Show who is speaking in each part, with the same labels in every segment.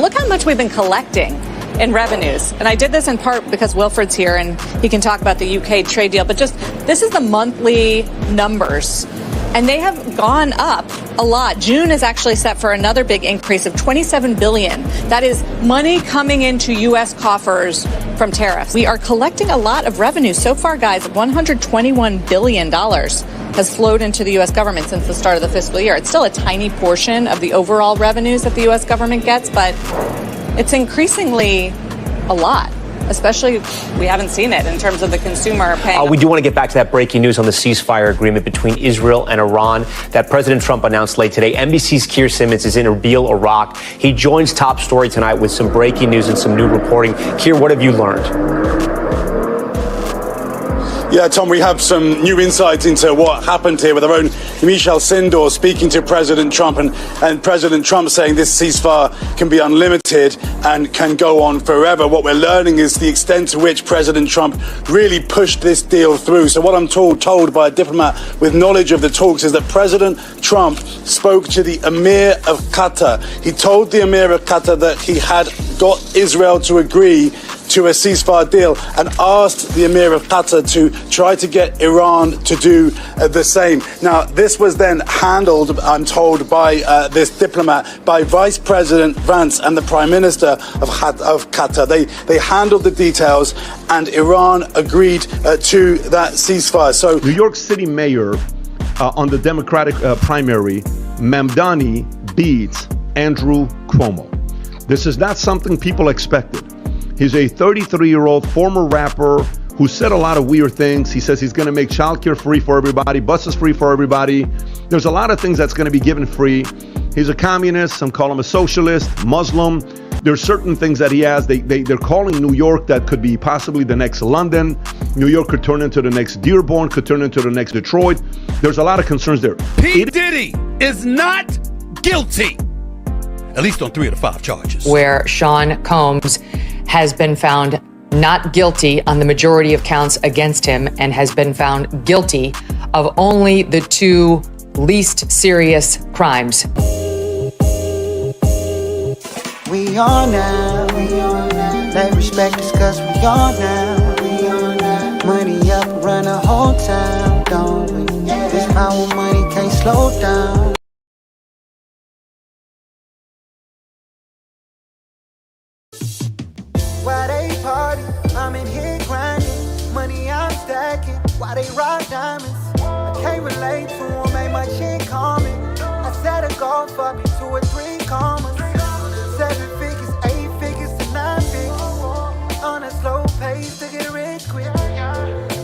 Speaker 1: look how much we've been collecting in revenues. And I did this in part because Wilfred's here and he can talk about the UK trade deal. But just this is the monthly numbers. And they have gone up a lot. June is actually set for another big increase of $27 billion. That is money coming into U.S. coffers from tariffs. We are collecting a lot of revenue. So far, guys, $121 billion has flowed into the U.S. government since the start of the fiscal year. It's still a tiny portion of the overall revenues that the U.S. government gets, but it's increasingly a lot. Especially, we haven't seen it in terms of the consumer paying.
Speaker 2: We do want to get back to that breaking news on the ceasefire agreement between Israel and Iran that President Trump announced late today. NBC's Keir Simmons is in Erbil, Iraq. He joins Top Story tonight with some breaking news and some new reporting. Keir, what have you learned?
Speaker 3: Yeah, Tom, we have some new insights into what happened here with our own Michel Sindor speaking to President Trump and President Trump saying this ceasefire can be unlimited and can go on forever. What we're learning is the extent to which President Trump really pushed this deal through. So what I'm told by a diplomat with knowledge of the talks is that President Trump spoke to the Emir of Qatar. He told the Emir of Qatar that he had got Israel to agree to a ceasefire deal and asked the Emir of Qatar to try to get Iran to do the same. Now, this was then handled, I'm told, by this diplomat, by Vice President Vance and the Prime Minister of Qatar. They handled the details and Iran agreed to that ceasefire. So,
Speaker 4: New York City Mayor on the Democratic primary, Mamdani beats Andrew Cuomo. This is not something people expected. He's a 33-year-old former rapper who said a lot of weird things. He says he's going to make childcare free for everybody, buses free for everybody. There's a lot of things that's going to be given free. He's a communist. Some call him a socialist, Muslim. There's certain things that he has. They're calling New York that could be possibly the next London. New York could turn into the next Dearborn, could turn into the next Detroit. There's a lot of concerns there.
Speaker 5: P. Diddy is not guilty, at least on 3 of the 5 charges.
Speaker 6: Where Sean Combs has been found not guilty on the majority of counts against him and has been found guilty of only the 2 least serious crimes.
Speaker 7: We on now. They respect us cause we on now. Money up, run the whole town, don't we? This our money can't slow down. Why they party? I'm in here grinding. Money I'm stacking. Why they rock diamonds? I can't relate to them, ain't my chick common. I set a goal for me 2 or 3 commas. 7 figures, 8 figures to 9 figures. On a slow pace to get rich quick.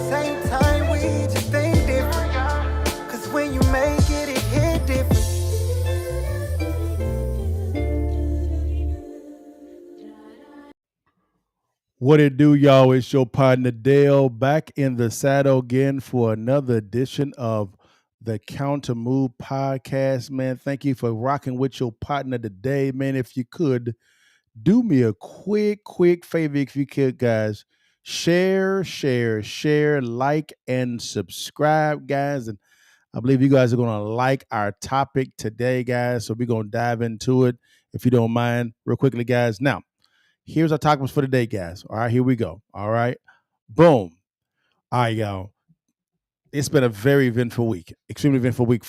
Speaker 7: Same time we just think different. Cause when you make it, it hit different.
Speaker 8: What it do, y'all? It's your partner Dale back in the saddle again for another edition of the Counter Move podcast. Man, thank you for rocking with your partner today. Man, if you could, do me a quick favor if you could, guys. Share, like, and subscribe, guys. And I believe you guys are going to like our topic today, guys. So we're going to dive into it, if you don't mind, real quickly, guys. Now, here's our topics for today, guys. All right, here we go. All right. Boom. All right, y'all. It's been a very eventful week, extremely eventful week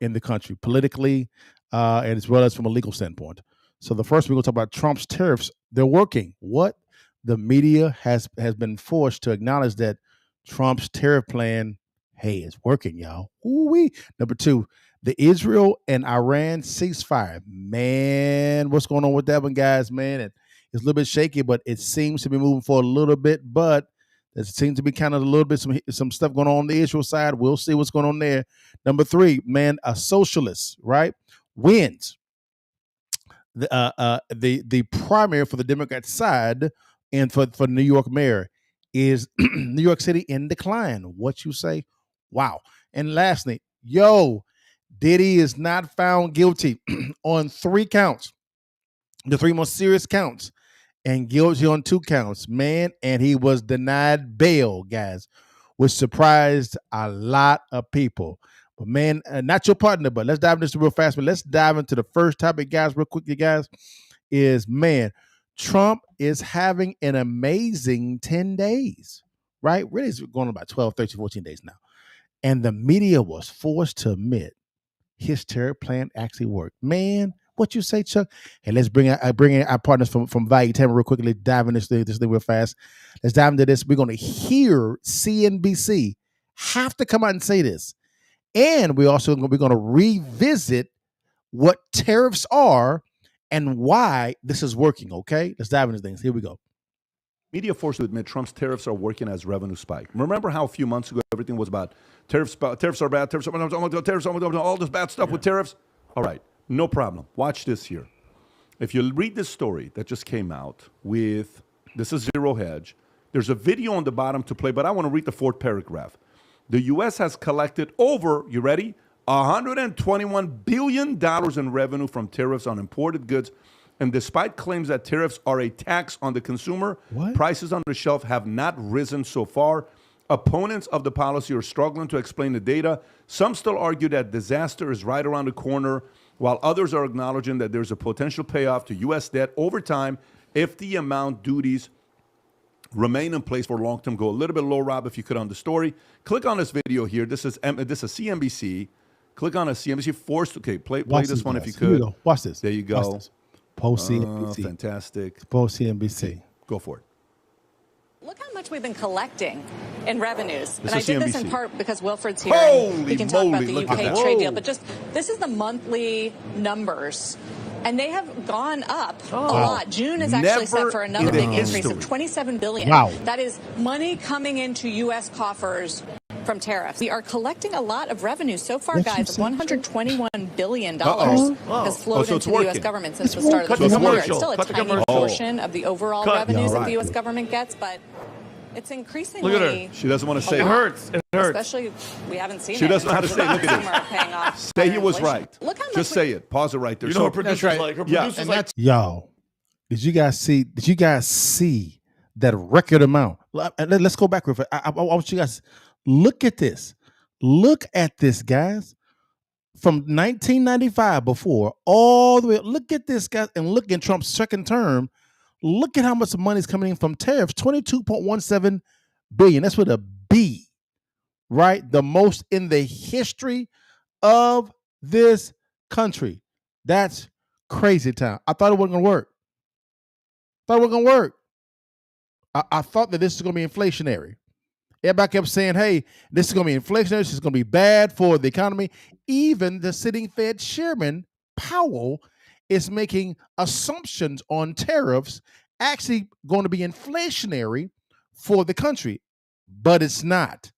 Speaker 8: in the country, politically, and as well as from a legal standpoint. So the first, we're going to talk about Trump's tariffs. They're working. What? The media has been forced to acknowledge that Trump's tariff plan, hey, it's working, y'all. Ooh-wee. Number 2, the Israel and Iran ceasefire. Man, what's going on with that one, guys, man? It's a little bit shaky, but it seems to be moving forward a little bit. But there seems to be kind of a little bit some stuff going on the Israel side. We'll see what's going on there. Number 3, man, a socialist, right, wins the primary for the Democrat side, and for New York mayor is New York City in decline. What you say? Wow. And lastly, Diddy is not found guilty on 3 counts, the 3 most serious counts, and guilty on 2 counts, man. And he was denied bail, guys, which surprised a lot of people. But man, not your partner, but let's dive into this real fast. But let's dive into the first topic, guys, real quickly, guys. is, man, Trump is having an amazing 10 days, right? Really, it's going on about 12, 13, 14 days now. And the media was forced to admit his tariff plan actually worked. Man, what you say, Chuck? Hey, let's bring in our partners from Value Tamara real quickly. Dive in this thing real fast. Let's dive into this. We're going to hear CNBC have to come out and say this. And we're going to revisit what tariffs are and why this is working, okay? Let's dive into things. Here we go.
Speaker 4: Media forced to admit Trump's tariffs are working as revenue spike. Remember how a few months ago everything was about tariffs are bad, tariffs are all this bad stuff with tariffs? All right, no problem. Watch this here. If you read this story that just came out with, this is Zero Hedge, there's a video on the bottom to play, but I want to read the fourth paragraph. The U.S. has collected over, you ready, $121 billion in revenue from tariffs on imported goods. And despite claims that tariffs are a tax on the consumer, prices on the shelf have not risen so far. Opponents of the policy are struggling to explain the data. Some still argue that disaster is right around the corner, while others are acknowledging that there's a potential payoff to U.S. debt over time if the amount duties remain in place for long term. Go a little bit low, Rob, if you could, on the story. Click on this video here. This is CNBC. Click on a CNBC. Play this one if you could.
Speaker 8: Here we go. Watch this.
Speaker 4: There you go.
Speaker 8: Post CNBC.
Speaker 4: Fantastic.
Speaker 8: Post CNBC.
Speaker 4: Go for it.
Speaker 1: Look how much we've been collecting in revenues.
Speaker 4: This
Speaker 1: and I
Speaker 4: is
Speaker 1: did this
Speaker 4: CNBC.
Speaker 1: in part because Wilfred's here.
Speaker 4: Holy
Speaker 1: and he can talk about the
Speaker 4: moly, look at
Speaker 1: UK
Speaker 4: that.
Speaker 1: trade deal. But just, this is the monthly numbers. And they have gone up a lot. June is actually set for another big increase of $27 billion.
Speaker 8: Wow.
Speaker 1: That is money coming into U.S. coffers from tariffs. We are collecting a lot of revenue so far, guys. $121 billion has flowed into the U.S. government since the start of the fiscal year. It's still a tiny portion of the overall revenues that the U.S. government gets, but it's increasingly.
Speaker 4: Look at her. She doesn't want to say
Speaker 9: it. Hurts. It hurts.
Speaker 1: Especially, we haven't seen it.
Speaker 4: She doesn't know how to say it. Look at
Speaker 1: paying off.
Speaker 4: Say he was
Speaker 1: inflation.
Speaker 4: right.
Speaker 1: Look how much
Speaker 4: Just say it. Pause it right there.
Speaker 9: You know, her producer's like, her producer's like,
Speaker 8: Y'all, did you guys see that record amount? Let's go back real fast. I want you guys look at this. Look at this, guys. From 1995 before all the way, look at this, guys, and look in Trump's second term. Look at how much money is coming in from tariffs, $22.17 billion. That's with a B, right? The most in the history of this country. That's crazy town. I thought it wasn't going to work. I thought that this is going to be inflationary. Everybody kept saying, hey, this is going to be inflationary. This is going to be bad for the economy. Even the sitting Fed chairman, Powell, is making assumptions on tariffs actually going to be inflationary for the country, but it's not.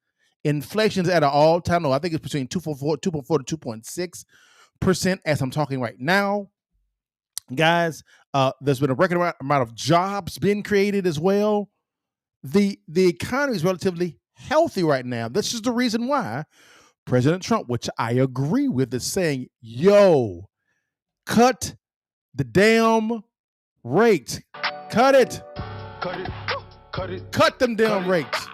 Speaker 8: Inflation is at an all-time low. I think it's between 2.4 to 2.6% as I'm talking right now. Guys, there's been a record amount of jobs being created as well. The economy is relatively healthy right now. This is the reason why President Trump, which I agree with, is saying, yo, cut the damn rates. Cut it. Cut them damn rates.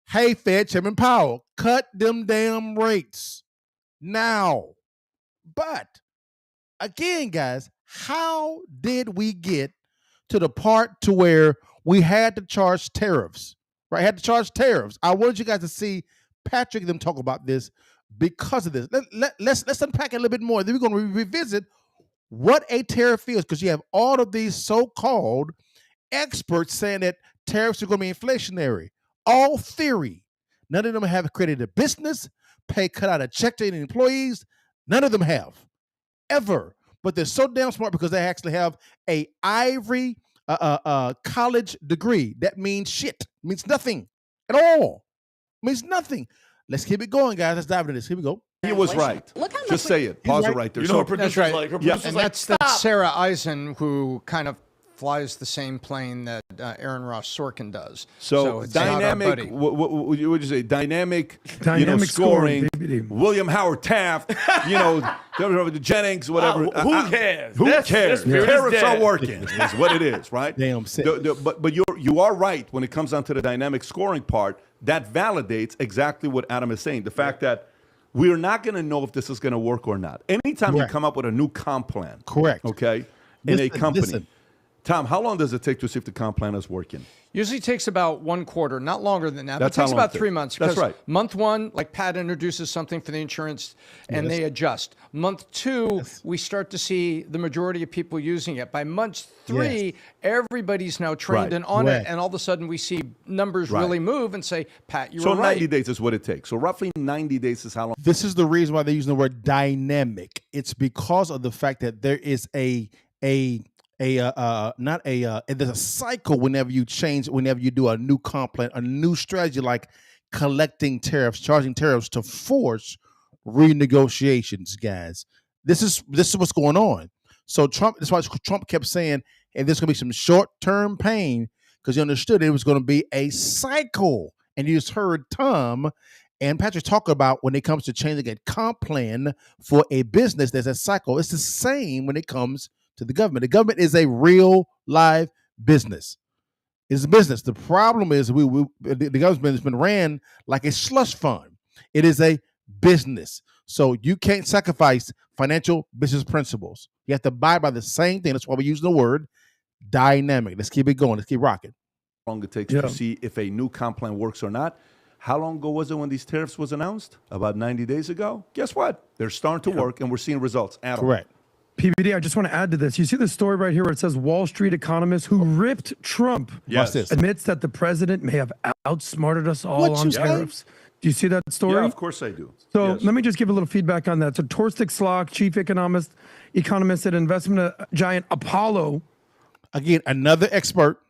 Speaker 8: Hey, Fed Chairman Powell, cut them damn rates now. But again, guys, how did we get to the part to where we had to charge tariffs, right? I wanted you guys to see Patrick and them talk about this because of this. Let's unpack it a little bit more. Then we're going to revisit what a tariff is, because you have all of these so-called experts saying that tariffs are going to be inflationary. All theory. None of them have created a business, cut out a check to any employees. None of them have, ever. But they're so damn smart because they actually have a Ivy college degree. That means shit. Means nothing at all. Means nothing. Let's keep it going, guys. Let's dive into this. Here we go.
Speaker 4: He was right.
Speaker 1: Look how much
Speaker 4: Just say it. Pause it right there.
Speaker 9: you know, her producer's
Speaker 10: right.
Speaker 9: like, her
Speaker 10: Yeah,
Speaker 9: producer's
Speaker 10: and
Speaker 9: like,
Speaker 10: that's Sarah Eisen, who kind of flies the same plane that Aaron Ross Sorkin does.
Speaker 4: So
Speaker 10: it's not our
Speaker 4: dynamic,
Speaker 10: buddy.
Speaker 4: what would you say? Dynamic
Speaker 9: scoring,
Speaker 4: scoring. William Howard Taft, Jennings, whatever.
Speaker 9: Who cares?
Speaker 4: Who cares?
Speaker 9: This
Speaker 4: Tariffs are working. Is what it is, right?
Speaker 8: Damn sick.
Speaker 4: But you are right when it comes down to the dynamic scoring part. That validates exactly what Adam is saying. The fact that we're not going to know if this is going to work or not. Anytime you come up with a new comp plan.
Speaker 8: Correct.
Speaker 4: Okay. in a company. Tom, how long does it take to see if the comp plan is working?
Speaker 10: Usually takes about 1 quarter, not longer than that.
Speaker 4: That's
Speaker 10: but it takes
Speaker 4: how long
Speaker 10: about
Speaker 4: it
Speaker 10: 3
Speaker 4: takes.
Speaker 10: months.
Speaker 4: That's
Speaker 10: because
Speaker 4: right.
Speaker 10: Month 1, like Pat introduces something for the insurance and they adjust. Month 2, we start to see the majority of people using it. By month 3, everybody's now trained and on it. And all of a sudden we see numbers really move and say, Pat, you were right.
Speaker 4: So 90 days is what it takes. So roughly 90 days is how long.
Speaker 8: This is the reason why they're using the word dynamic. It's because of the fact that there is there's a cycle whenever you do a new comp plan, a new strategy like collecting tariffs, charging tariffs to force renegotiations, guys. This is what's going on. So that's why Trump kept saying, hey, there's going to be some short-term pain, because he understood it was going to be a cycle. And you just heard Tom and Patrick talk about when it comes to changing a comp plan for a business, there's a cycle. It's the same when it comes to the government. The government is a real live business. It's a business. The problem is the government has been ran like a slush fund. It is a business. So you can't sacrifice financial business principles. You have to abide by the same thing. That's why we use the word dynamic. Let's keep it going. Let's keep rocking.
Speaker 4: How long it takes to see if a new comp plan works or not. How long ago was it when these tariffs was announced? About 90 days ago. Guess what? They're starting to work, and we're seeing results. Adam.
Speaker 8: Correct.
Speaker 11: PBD, I just want to add to this. You see the story right here where it says Wall Street economist who ripped Trump admits that the president may have outsmarted us all on tariffs. Do you see that story?
Speaker 4: Yeah, of course I do.
Speaker 11: So let me just give a little feedback on that. So Torsten Slock, chief economist at investment giant Apollo.
Speaker 8: Again, another expert.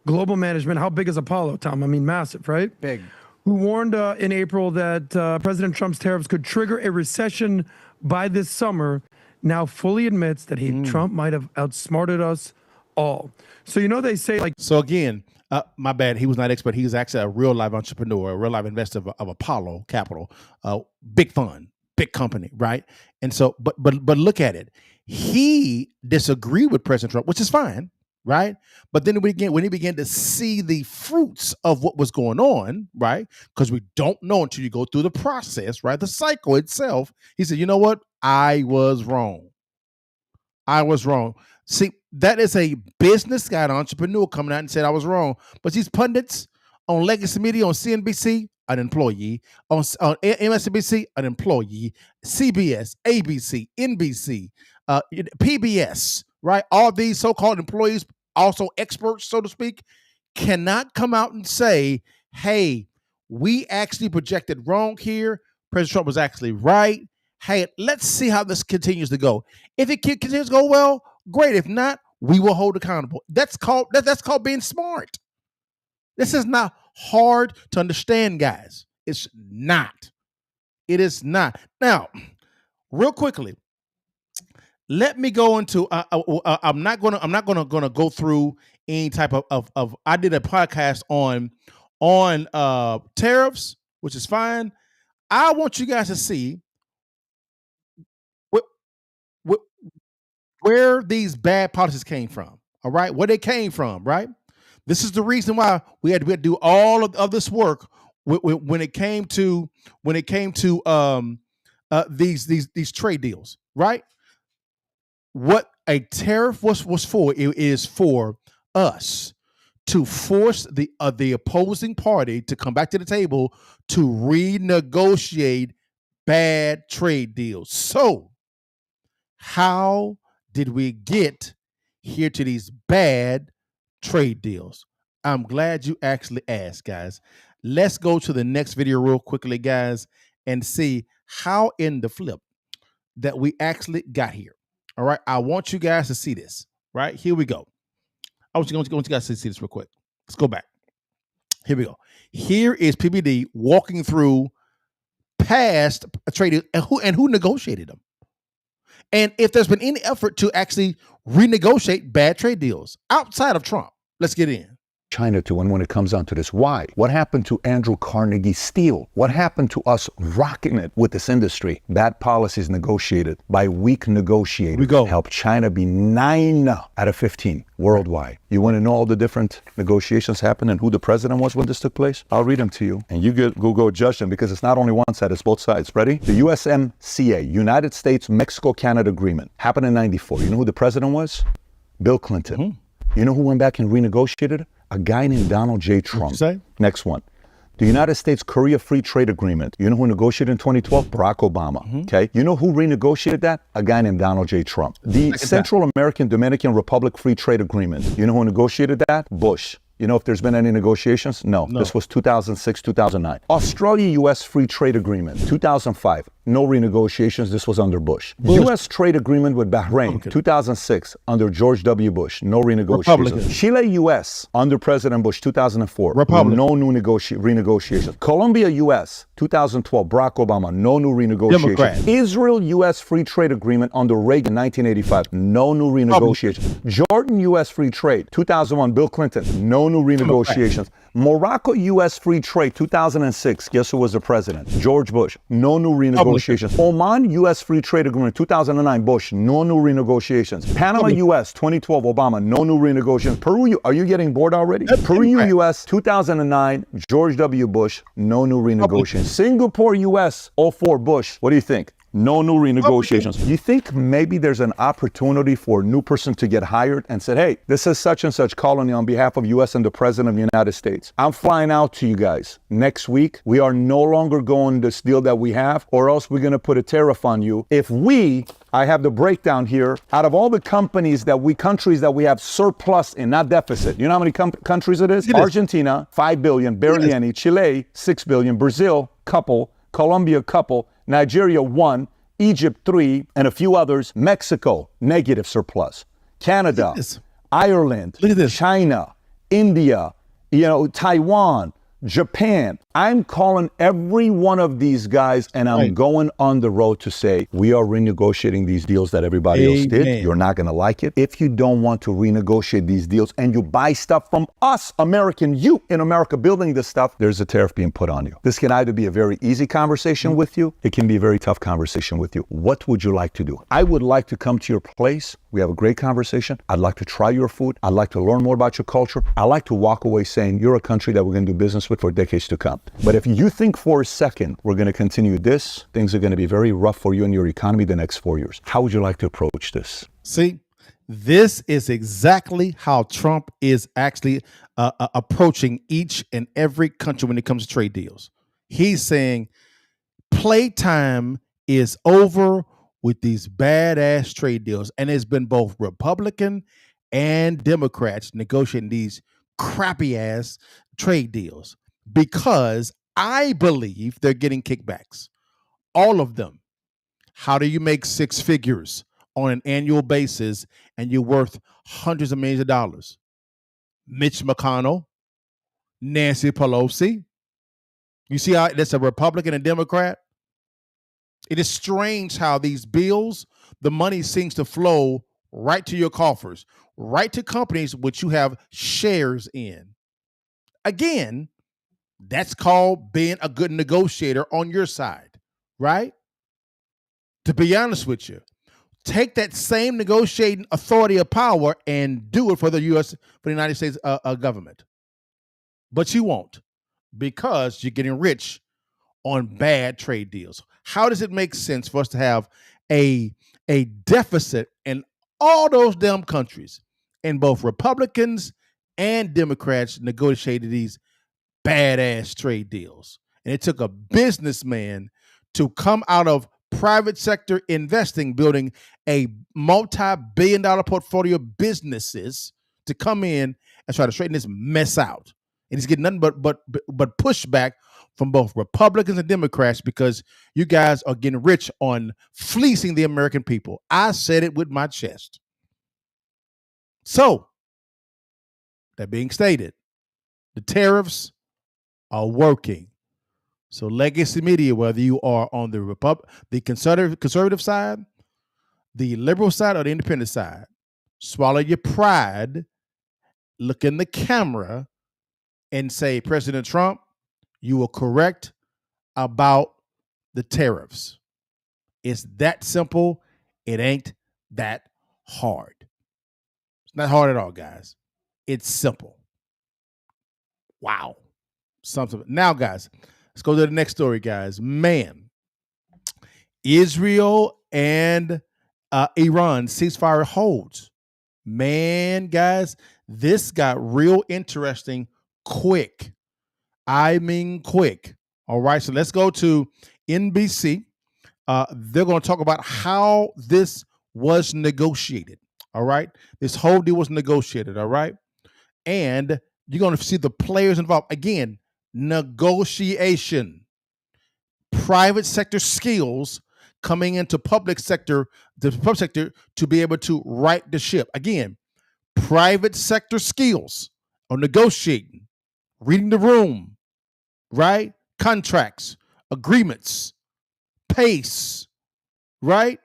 Speaker 11: Global management. How big is Apollo, Tom? I mean, massive, right?
Speaker 10: Big.
Speaker 11: Who warned in April that President Trump's tariffs could trigger a recession by this summer, now fully admits that Trump might have outsmarted us all. So, they say like...
Speaker 8: So again, my bad, he was not expert. He was actually a real live entrepreneur, a real live investor of Apollo Capital, big fund, big company, right? And so, but look at it. He disagreed with President Trump, which is fine, right? But then when he began to see the fruits of what was going on, right? Because we don't know until you go through the process, right? The cycle itself. He said, you know what? I was wrong. See, that is a business guy, an entrepreneur coming out and said I was wrong. But these pundits on legacy media, on CNBC, an employee, on MSNBC, an employee, CBS, ABC, NBC, PBS, right? All these so-called employees, also experts, so to speak, cannot come out and say, hey, we actually projected wrong here. President Trump was actually right. Hey, let's see how this continues to go. If it continues to go well, great. If not, we will hold accountable. That's called being smart. This is not hard to understand, guys. It's not. It is not. Now, real quickly, let me go into. I'm not gonna go through any type of. I did a podcast on tariffs, which is fine. I want you guys to see where these bad policies came from. All right, where they came from. Right. This is the reason why we had to do all of this work when it came to these trade deals. Right. What a tariff was for, it is for us to force the opposing party to come back to the table to renegotiate bad trade deals. So, how did we get here to these bad trade deals? I'm glad you actually asked, guys. Let's go to the next video real quickly, guys, and see how in the flip that we actually got here. All right, I want you guys to see this. Right, here we go. I want you guys to see this real quick. Let's go back. Here we go. Here is PBD walking through past trade and who negotiated them. And if there's been any effort to actually renegotiate bad trade deals outside of Trump. Let's get in.
Speaker 12: China to when it comes down to this. Why? What happened to Andrew Carnegie Steel? What happened to us rocking it with this industry? Bad policies negotiated by weak negotiators helped China be 9 out of 15 worldwide. You want to know all the different negotiations happened and who the president was when this took place? I'll read them to you and you go judge them, because it's not only one side, it's both sides. Ready? The USMCA, United States Mexico Canada Agreement, happened in '94. You know who the president was? Bill Clinton. You know who went back and renegotiated it? A guy named Donald J. Trump.
Speaker 8: Say?
Speaker 12: Next one. The United States-Korea Free Trade Agreement. You know who negotiated in 2012? Barack Obama. Okay. You know who renegotiated that? A guy named Donald J. Trump. The Central American Dominican Republic Free Trade Agreement. You know who negotiated that? Bush. You know if there's been any negotiations? No. This was 2006, 2009. Australia-U.S. Free Trade Agreement, 2005. No renegotiations. This was under Bush. U.S. trade agreement with Bahrain, 2006, under George W. Bush. No renegotiations. Chile-U.S. under President Bush, 2004. No new renegotiations. Colombia-U.S., 2012, Barack Obama. No new renegotiations. Israel-U.S. Free Trade Agreement under Reagan, 1985. No new renegotiations. Jordan-U.S. Free Trade, 2001, Bill Clinton. No new renegotiations. Morocco-U.S. Free Trade, 2006. Guess who was the president? George Bush. No new renegotiations. Oman, U.S. Free Trade Agreement, 2009, Bush. No new renegotiations. Panama, U.S., 2012, Obama. No new renegotiations. Peru, are you getting bored already? Peru, U.S., 2009, George W. Bush. No new renegotiations. Singapore, U.S., 04, Bush. What do you think? No new renegotiations. You think maybe there's an opportunity for a new person to get hired and said, hey, this is such and such colony on behalf of U.S. and the President of the United States. I'm flying out to you guys next week. We are no longer going this deal that we have, or else we're going to put a tariff on you. I have the breakdown here. Out of all the countries that we have surplus in, not deficit. You know how many countries it is? Argentina, 5 billion, barely any. Chile, 6 billion. Brazil, couple. Colombia, couple. Nigeria, 1, Egypt, 3, and a few others. Mexico, negative surplus. Canada, Ireland, China, India, Taiwan, Japan. I'm calling every one of these guys and I'm going on the road to say, we are renegotiating these deals that everybody else did. You're not going to like it. If you don't want to renegotiate these deals and you buy stuff from us, you in America building this stuff, there's a tariff being put on you. This can either be a very easy conversation with you. It can be a very tough conversation with you. What would you like to do? I would like to come to your place. We have a great conversation. I'd like to try your food. I'd like to learn more about your culture. I'd like to walk away saying you're a country that we're going to do business with for decades to come. But if you think for a second we're going to continue this, things are going to be very rough for you and your economy the next 4 years. How would you like to approach this?
Speaker 8: See, this is exactly how Trump is actually approaching each and every country when it comes to trade deals. He's saying playtime is over with these badass trade deals. And it's been both Republican and Democrats negotiating these crappy ass trade deals because I believe they're getting kickbacks. All of them. How do you make six figures on an annual basis and you're worth hundreds of millions of dollars? Mitch McConnell, Nancy Pelosi. You see how that's a Republican and Democrat? It is strange how these bills, the money seems to flow right to your coffers, right to companies which you have shares in. Again, that's called being a good negotiator on your side, right? To be honest with you, take that same negotiating authority of power and do it for the U.S., for the United States government. But you won't because you're getting rich on bad trade deals. How does it make sense for us to have a deficit in all those damn countries and both Republicans and Democrats negotiated these badass trade deals? And it took a businessman to come out of private sector investing, building a multi-billion-dollar portfolio of businesses to come in and try to straighten this mess out. And he's getting nothing but pushback from both Republicans and Democrats because you guys are getting rich on fleecing the American people. I said it with my chest. So, that being stated, the tariffs are working. So legacy media, whether you are on the conservative side, the liberal side, or the independent side, swallow your pride, look in the camera, and say, President Trump, you were correct about the tariffs. It's that simple. It ain't that hard. It's not hard at all, guys. It's simple. Wow. Something. Now, guys, let's go to the next story, guys. Man, Israel and Iran ceasefire holds. Man, guys, this got real interesting quick. I mean, quick. All right, so let's go to NBC. They're going to talk about how this was negotiated. All right, this whole deal was negotiated. All right, and you're going to see the players involved. Again, negotiation, private sector skills coming into the public sector to be able to right the ship. Again, private sector skills on negotiating, reading the room, right? Contracts, agreements, pace, right?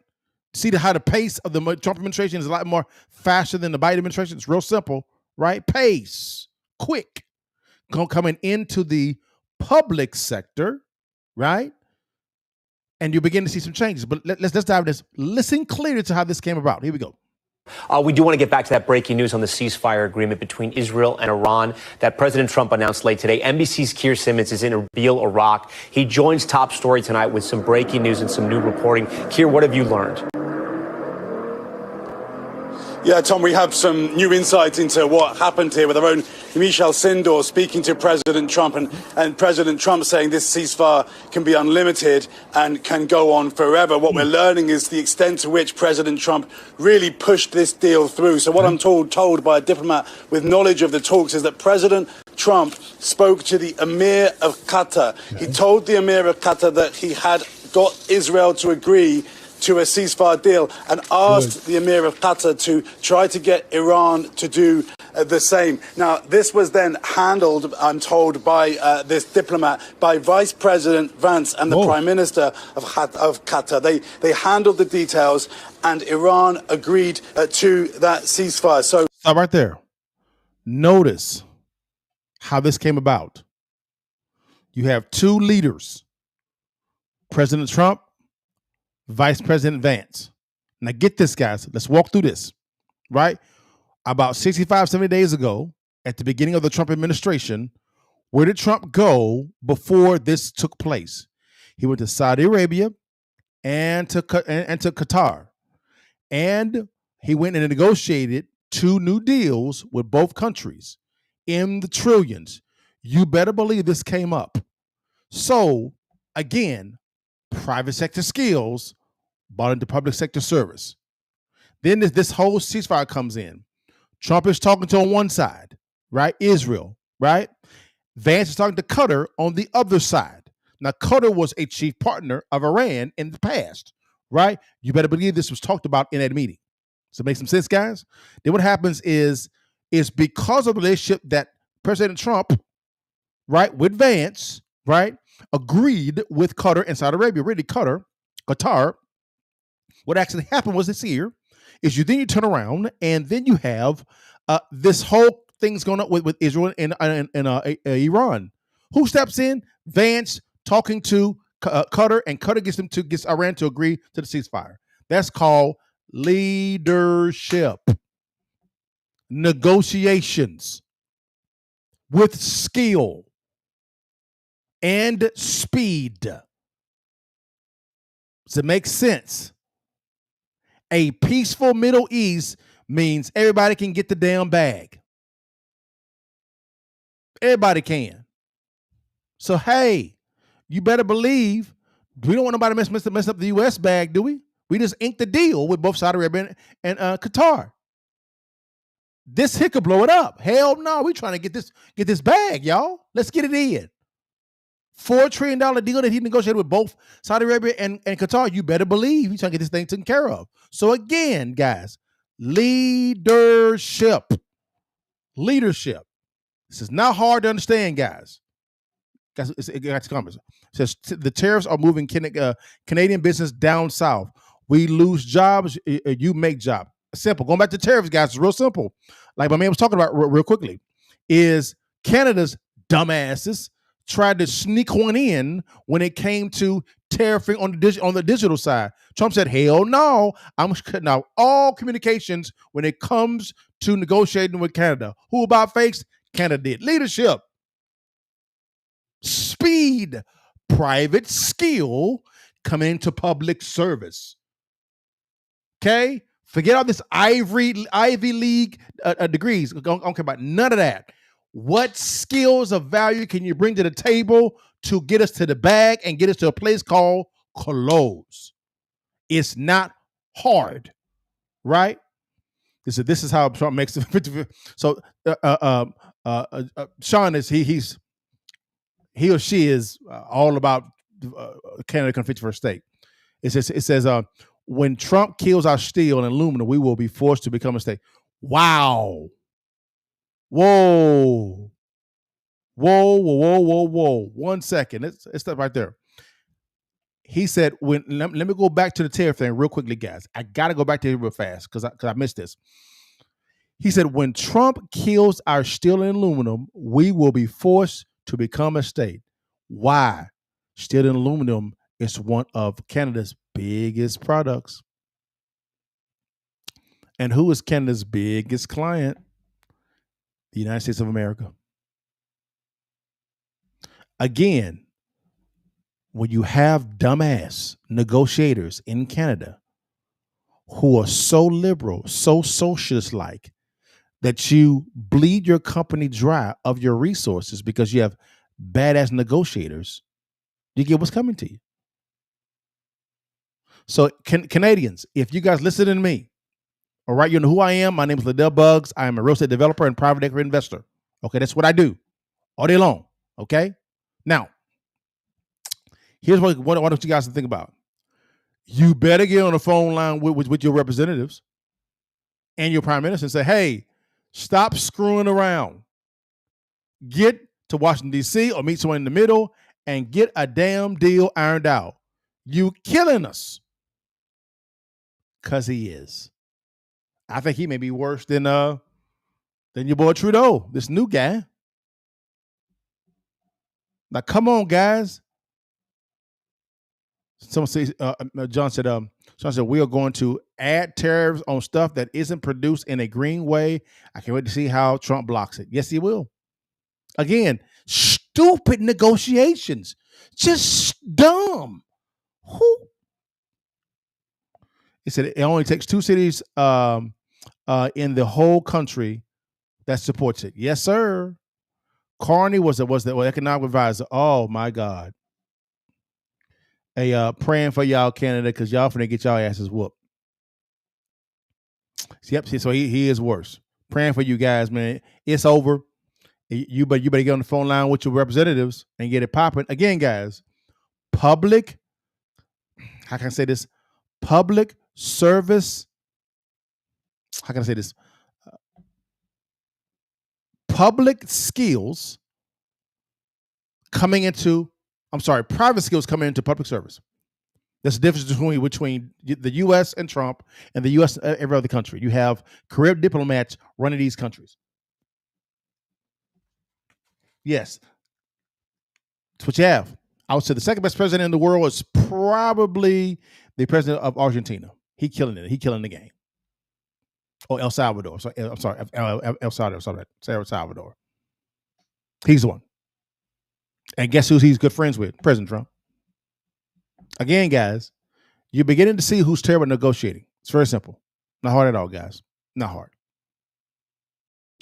Speaker 8: See how the pace of the Trump administration is a lot more faster than the Biden administration. It's real simple, right? Pace, quick, coming into the public sector, right? And you begin to see some changes. But let's dive into this. Listen clearly to how this came about. Here we go.
Speaker 2: We do want to get back to that breaking news on the ceasefire agreement between Israel and Iran that President Trump announced late today. NBC's Keir Simmons is in Erbil, Iraq. He joins Top Story tonight with some breaking news and some new reporting. Keir, what have you learned?
Speaker 3: Yeah, Tom, we have some new insights into what happened here with our own Michel Sindor speaking to President Trump and President Trump saying this ceasefire can be unlimited and can go on forever. What we're learning is the extent to which President Trump really pushed this deal through. So what I'm told by a diplomat with knowledge of the talks is that President Trump spoke to the Emir of Qatar. He told the Emir of Qatar that he had got Israel to agree to a ceasefire deal and asked the Emir of Qatar to try to get Iran to do the same. Now, this was then handled, I'm told, by this diplomat, by Vice President Vance and the Prime Minister of Qatar. They handled the details and Iran agreed to that ceasefire. So
Speaker 8: stop right there. Notice how this came about. You have two leaders, President Trump, Vice President Vance. Now get this, guys. Let's walk through this, right? About 65, 70 days ago, at the beginning of the Trump administration, where did Trump go before this took place? He went to Saudi Arabia and to Qatar. And he went and negotiated 2 new deals with both countries in the trillions. You better believe this came up. So, again, private sector skills bought into public sector service. Then this whole ceasefire comes in. Trump is talking to on one side, right? Israel, right? Vance is talking to Qatar on the other side. Now, Qatar was a chief partner of Iran in the past, right? You better believe this was talked about in that meeting. Does it make some sense, guys? Then what happens is because of the relationship that President Trump, right, with Vance, right, agreed with Qatar and Saudi Arabia, really Qatar, what actually happened was this here, is you turn around and then you have this whole thing's going on with Israel and Iran. Who steps in? Vance talking to Qatar, and Qatar gets Iran to agree to the ceasefire. That's called leadership. Negotiations with skill and speed. Does it make sense? A peaceful Middle East means everybody can get the damn bag. Everybody can. So, hey, you better believe we don't want nobody to mess up the U.S. bag, do we? We just inked the deal with both Saudi Arabia and Qatar. This here could blow it up. Hell no, we trying to get this bag, y'all. Let's get it in. $4 trillion deal that he negotiated with both Saudi Arabia and Qatar. You better believe he's trying to get this thing taken care of. So again, guys, leadership. Leadership. This is not hard to understand, guys. It says the tariffs are moving Canadian business down south. We lose jobs, you make jobs. Simple. Going back to tariffs, guys, it's real simple. Like my man was talking about real quickly, is Canada's dumbasses tried to sneak one in when it came to tariffing on the digital side. Trump said, hell no, I'm cutting out all communications when it comes to negotiating with Canada. Who about fakes? Canada did. Leadership. Speed. Private skill coming into public service. Okay? Forget all this Ivy League degrees. I don't care about none of that. What skills of value can you bring to the table to get us to the bag and get us to a place called close? It's not hard, right? This is how Trump makes it. So Sean is he or she is all about Canada can fit for a state. It says when Trump kills our steel and aluminum, we will be forced to become a state. Wow. Whoa. 1 second. It's that right there. He said, let me go back to the tariff thing real quickly, guys. I got to go back to it real fast because I missed this. He said, when Trump kills our steel and aluminum, we will be forced to become a state. Why? Steel and aluminum is one of Canada's biggest products. And who is Canada's biggest client? The United States of America. Again, when you have dumbass negotiators in Canada who are so liberal, so socialist-like, that you bleed your company dry of your resources because you have badass negotiators, you get what's coming to you. So Canadians, if you guys listen to me, all right, you know who I am. My name is Liddell Buggs. I am a real estate developer and private equity investor. Okay, that's what I do all day long. Okay, now here's what I want you guys to think about. You better get on the phone line with your representatives and your prime minister and say, hey, stop screwing around. Get to Washington, D.C. or meet someone in the middle and get a damn deal ironed out. You killing us. Because he is. I think he may be worse than your boy Trudeau, this new guy. Now, come on, guys. Someone says, John said, we are going to add tariffs on stuff that isn't produced in a green way. I can't wait to see how Trump blocks it. Yes, he will. Again, stupid negotiations. Just dumb. Who? He said it only takes 2 cities in the whole country that supports it. Yes, sir. Carney was the economic advisor. Oh my God. Praying for y'all, Canada, because y'all finna get y'all asses whooped. Yep. So he is worse. Praying for you guys, man. It's over. You better get on the phone line with your representatives and get it popping. Again, guys, public. How can I say this? Public service. How can I say this? Public skills coming into. Private skills coming into public service. There's a difference between the U.S. and Trump and the U.S. and every other country. You have career diplomats running these countries. Yes. That's what you have. I would say the second best president in the world is probably the president of Argentina. He killing it. He killing the game. Oh, El Salvador. El Salvador. He's the one. And guess who he's good friends with? President Trump. Again, guys, you're beginning to see who's terrible at negotiating. It's very simple. Not hard at all, guys. Not hard.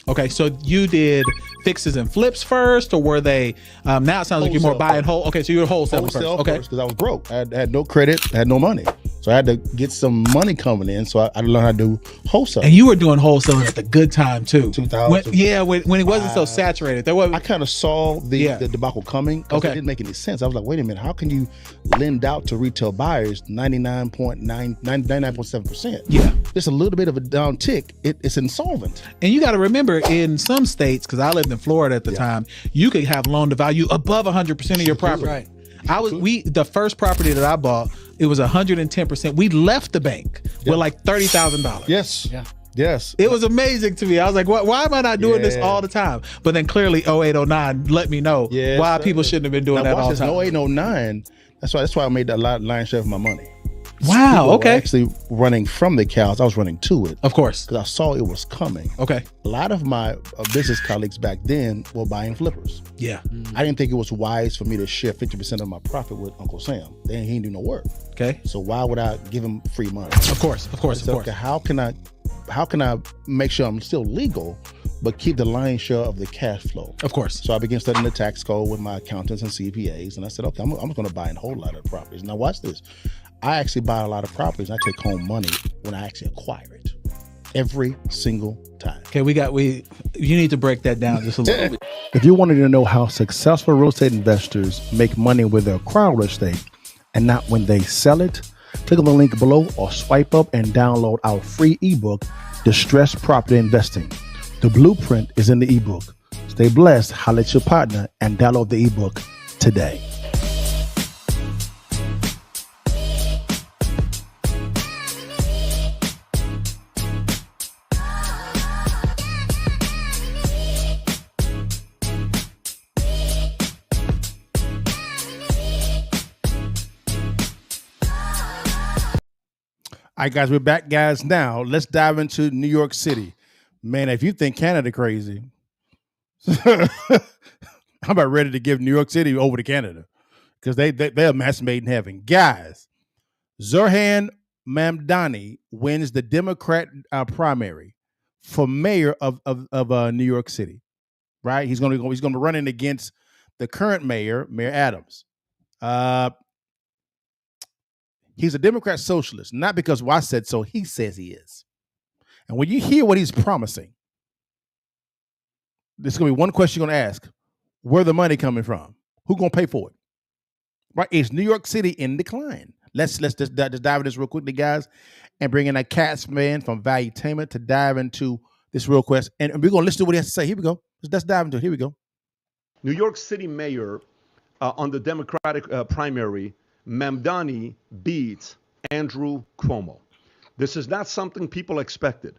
Speaker 13: Okay, so you did fixes and flips first, or were they? Now it sounds like you're more buy and hold. Okay, so you're wholesaling first. Okay,
Speaker 14: because I was broke. I had no credit. I had no money. So I had to get some money coming in. So I learned how to do wholesale.
Speaker 13: And you were doing wholesaling at the good time too.
Speaker 14: 2000.
Speaker 13: When it wasn't so saturated.
Speaker 14: I kind of saw the debacle coming. Okay. It didn't make any sense. I was like, wait a minute, how can you lend out to retail buyers 99.7%?
Speaker 13: Yeah.
Speaker 14: Just a little bit of a down tick. It's insolvent.
Speaker 13: And you got to remember, in some states, because I lived in Florida at the time, you could have loan to value above 100% of your property.
Speaker 10: Right.
Speaker 13: The first property that I bought, it was 110%. We left the bank with like $30,000.
Speaker 14: Yes.
Speaker 10: Yeah.
Speaker 14: Yes.
Speaker 13: It was amazing to me. I was like, why am I not doing this all the time? But then clearly 08, 09 let me know why people shouldn't have been doing that all the time.
Speaker 14: 08, 09, that's why I made that lion's share of my money.
Speaker 13: Wow.
Speaker 14: People were
Speaker 13: Okay.
Speaker 14: actually running from the cows. I was running to it.
Speaker 13: Of course.
Speaker 14: Because I saw it was coming.
Speaker 13: Okay.
Speaker 14: A lot of my business colleagues back then were buying flippers.
Speaker 13: Yeah.
Speaker 14: I didn't think it was wise for me to share 50% of my profit with Uncle Sam. He ain't do no work.
Speaker 13: Okay.
Speaker 14: So why would I give him free money?
Speaker 13: Of course. Of course.
Speaker 14: I said,
Speaker 13: Of course.
Speaker 14: okay, how can I make sure I'm still legal, but keep the lion's share of the cash flow?
Speaker 13: Of course.
Speaker 14: So I began studying the tax code with my accountants and CPAs, and I said, okay, I'm going to buy a whole lot of properties. Now watch this. I actually buy a lot of properties. And I take home money when I actually acquire it. Every single time.
Speaker 13: Okay, you need to break that down just a little bit.
Speaker 8: If you wanted to know how successful real estate investors make money with their acquired real estate and not when they sell it, click on the link below or swipe up and download our free ebook, Distressed Property Investing. The blueprint is in the ebook. Stay blessed, holla at your partner, and download the ebook today. All right, guys, we're back, guys. Now, let's dive into New York City. Man, if you think Canada crazy, I'm about ready to give New York City over to Canada because they're a match made in heaven. Guys, Zohran Mamdani wins the Democrat primary for mayor of New York City, right? He's going to be running against the current mayor, Mayor Adams. He's a Democrat socialist, not because I said so. He says he is. And when you hear what he's promising, there's going to be one question you're going to ask. Where the money coming from? Who's going to pay for it? Right? Is New York City in decline? Let's just dive into this real quickly, guys, and bring in a cast man from Valuetainment to dive into this real quick. And we're going to listen to what he has to say. Here we go. Let's dive into it. Here we go.
Speaker 4: New York City mayor on the Democratic primary, Mamdani beats Andrew Cuomo. This is not something people expected.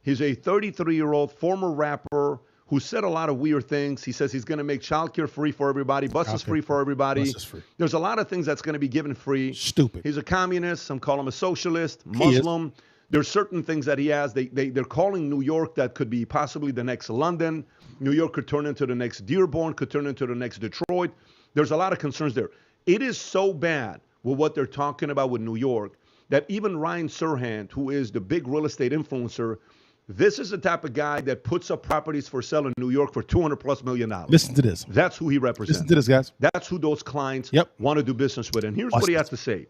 Speaker 4: He's a 33-year-old former rapper who said a lot of weird things. He says he's going to make childcare free for everybody, buses free for everybody.
Speaker 8: Buses free.
Speaker 4: There's a lot of things that's going to be given free.
Speaker 8: Stupid.
Speaker 4: He's a communist. Some call him a socialist, Muslim. There's certain things that he has. They're calling New York that could be possibly the next London. New York could turn into the next Dearborn, could turn into the next Detroit. There's a lot of concerns there. It is so bad with what they're talking about with New York that even Ryan Serhant, who is the big real estate influencer, this is the type of guy that puts up properties for sale in New York for $200+ million.
Speaker 8: Listen to this.
Speaker 4: That's who he represents.
Speaker 8: Listen to this, guys.
Speaker 4: That's who those clients want to do business with. And here's
Speaker 8: Watch
Speaker 4: what he
Speaker 8: this.
Speaker 4: has to say.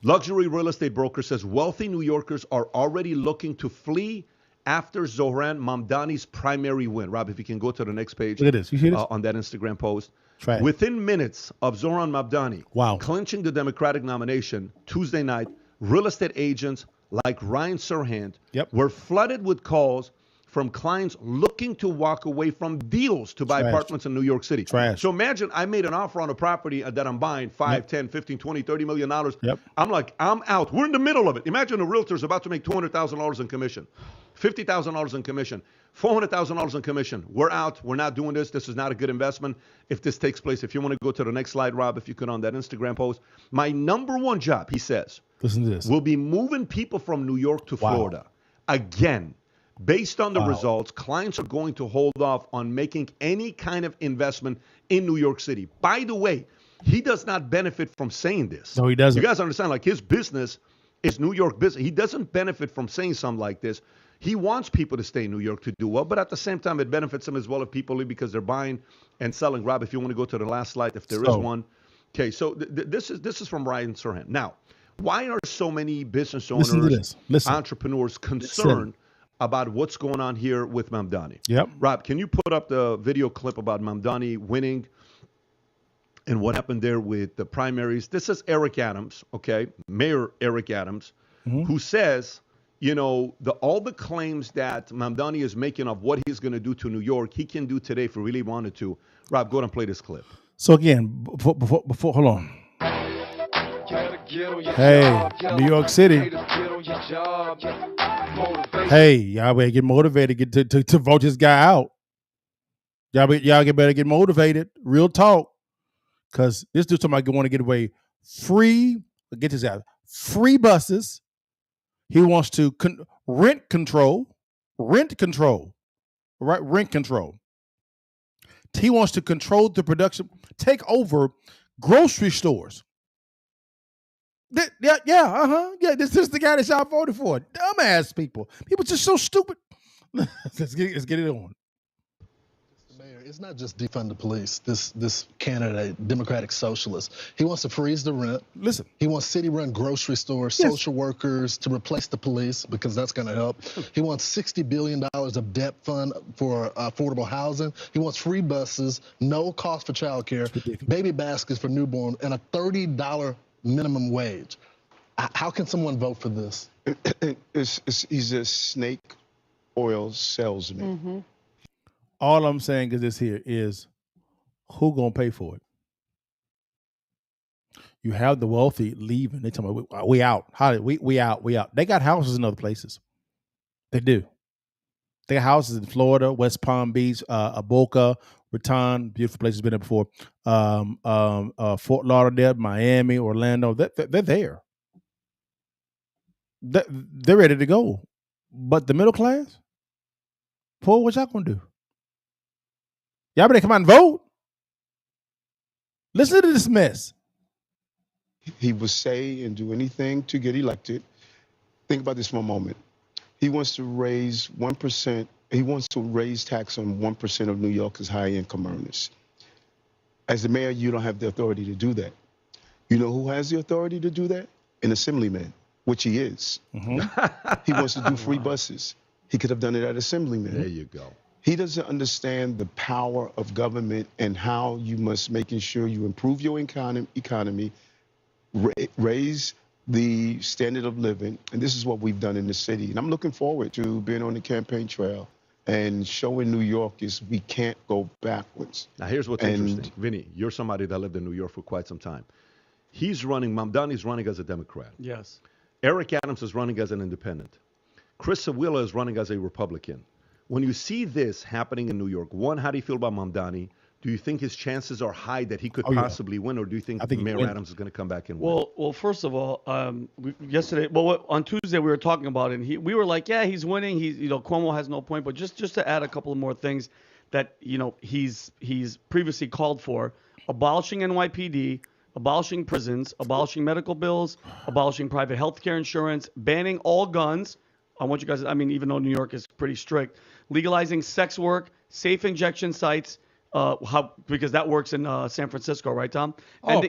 Speaker 4: Luxury real estate broker says wealthy New Yorkers are already looking to flee after Zohran Mamdani's primary win. Rob, if you can go to the next page.
Speaker 8: Look at this. You hear this?
Speaker 4: On that Instagram post.
Speaker 8: Try it.
Speaker 4: Within minutes of Zohran Mamdani clinching the Democratic nomination Tuesday night, real estate agents like Ryan Serhant were flooded with calls from clients looking to walk away from deals to buy apartments in New York City. So imagine I made an offer on a property that I'm buying 5, 10, 15, 20, $30 million. I'm like, I'm out. We're in the middle of it. Imagine a realtor's about to make $200,000 in commission, $50,000 in commission, $400,000 in commission. We're out. We're not doing this. This is not a good investment. If this takes place, if you want to go to the next slide, Rob, if you could on that Instagram post, my number one job, he says,
Speaker 8: listen to this,
Speaker 4: will be moving people from New York to Florida. Again, based on the results, clients are going to hold off on making any kind of investment in New York City. By the way, he does not benefit from saying this.
Speaker 8: No, he doesn't.
Speaker 4: You guys understand, like his business is New York business. He doesn't benefit from saying something like this. He wants people to stay in New York to do well, but at the same time, it benefits him as well if people leave because they're buying and selling. Rob, if you want to go to the last slide, if there is one. Okay, so this is from Ryan Serhant. Now, why are so many business owners, entrepreneurs concerned about what's going on here with Mamdani? Rob, can you put up the video clip about Mamdani winning and what happened there with the primaries? This is Eric Adams, okay, Mayor Eric Adams, who says, you know, all the claims that Mamdani is making of what he's going to do to New York, he can do today if he really wanted to. Rob, go ahead and play this clip.
Speaker 8: So again, before hold on. Hey, New York City. Hey, y'all better get motivated to vote this guy out. Y'all better get motivated. Real talk. Because this dude's talking about want to get away free. Get this out. free buses. He wants to rent control, right? Rent control. He wants to control the production, take over grocery stores. Yeah. This is the guy that y'all voted for. Dumbass people. People just so stupid. Let's get it on.
Speaker 15: Mayor, it's not just defund the police. This candidate, Democratic Socialist, he wants to freeze the rent.
Speaker 8: Listen,
Speaker 15: he wants city-run grocery stores, social workers to replace the police because that's going to help. He wants $60 billion of debt fund for affordable housing. He wants free buses, no cost for childcare, baby baskets for newborn, and a $30 minimum wage. How can someone vote for this?
Speaker 4: He's a snake oil salesman.
Speaker 8: Mm-hmm. All I'm saying is this here is who gonna pay for it? You have the wealthy leaving. They tell me we out. How we out? They got houses in other places. They do. They got houses in Florida, West Palm Beach, Boca Raton, beautiful places. Been there before. Fort Lauderdale, Miami, Orlando. They're there. They're ready to go. But the middle class, poor, what y'all gonna do? Y'all better come out and vote. Listen to this mess.
Speaker 4: He will say and do anything to get elected. Think about this for a moment. He wants to raise 1%. He wants to raise tax on 1% of New York's high-income earners. As the mayor, you don't have the authority to do that. You know who has the authority to do that? An assemblyman, which he is. Mm-hmm. He wants to do free buses. He could have done it at assemblyman.
Speaker 14: There you go.
Speaker 4: He doesn't understand the power of government and how you must making sure you improve your economy, raise the standard of living. And this is what we've done in the city. And I'm looking forward to being on the campaign trail and showing New Yorkers we can't go backwards.
Speaker 14: Now, here's what's interesting. Vinny, you're somebody that lived in New York for quite some time. Mamdani's running as a Democrat.
Speaker 9: Yes.
Speaker 14: Eric Adams is running as an independent. Chris Awila is running as a Republican. When you see this happening in New York, one, how do you feel about Mamdani? Do you think his chances are high that he could possibly win, or do you think Mayor Adams is going to come back and win?
Speaker 9: Well, first of all, on Tuesday we were talking about it, and we were like, yeah, he's winning. Cuomo has no point, but just to add a couple of more things that he's previously called for: abolishing NYPD, abolishing prisons, abolishing medical bills, abolishing private health care insurance, banning all guns. I want you guys, even though New York is pretty strict, legalizing sex work, safe injection sites, because that works in San Francisco, right, Tom?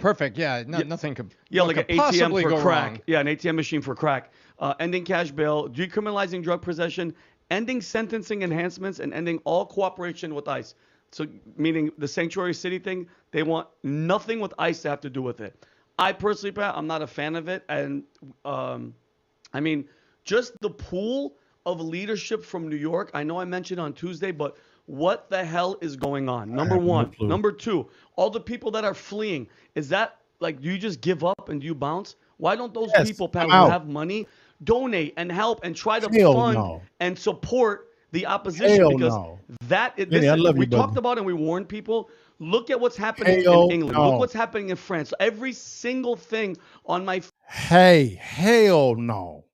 Speaker 10: Perfect. Yeah, nothing could.
Speaker 9: Yeah, like an ATM for crack.
Speaker 10: Wrong.
Speaker 9: Yeah, an ATM machine for crack. Ending cash bail, decriminalizing drug possession, ending sentencing enhancements, and ending all cooperation with ICE. So, meaning the sanctuary city thing, they want nothing with ICE to have to do with it. I personally, Pat, I'm not a fan of it, and just the pool of leadership from New York. I know I mentioned on Tuesday, but what the hell is going on? Number one. Number two, all the people that are fleeing. Is that do you just give up and do you bounce? Why don't those people, Pat, who have money, donate and help and try to fund and support the opposition? We talked about and we warned people. Look at what's happening in England. Look what's happening in France. Every single thing on my.
Speaker 8: Hell no.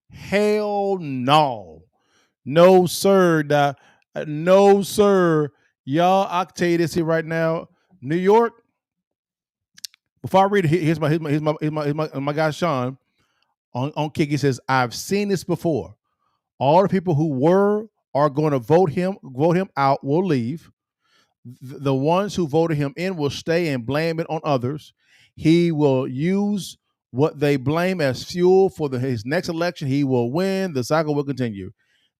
Speaker 8: Hell no. No, sir. No, sir. Y'all, I'll tell you this here right now. New York, before I read it, here's my guy Sean on Kick. He says, I've seen this before. All the people who are going to vote him out will leave. The ones who voted him in will stay and blame it on others. He will use what they blame as fuel for his next election. He will win. The cycle will continue.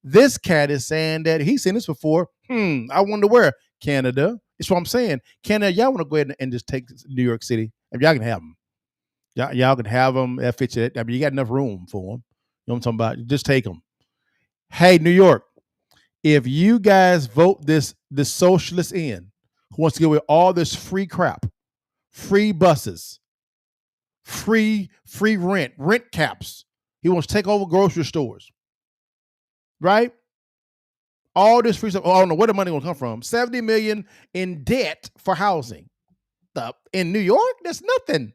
Speaker 8: This cat is saying that he's seen this before. I wonder where. Canada. That's what I'm saying. Canada, y'all want to go ahead and just take New York City. Y'all can have them. Y'all can have them. That fits it. You got enough room for them. You know what I'm talking about? Just take them. Hey, New York, if you guys vote this socialist in, who wants to give away all this free crap, free buses, free rent caps. He wants to take over grocery stores. Right? All this free stuff. I don't know where the money gonna come from. $70 million in debt for housing. In New York, that's nothing.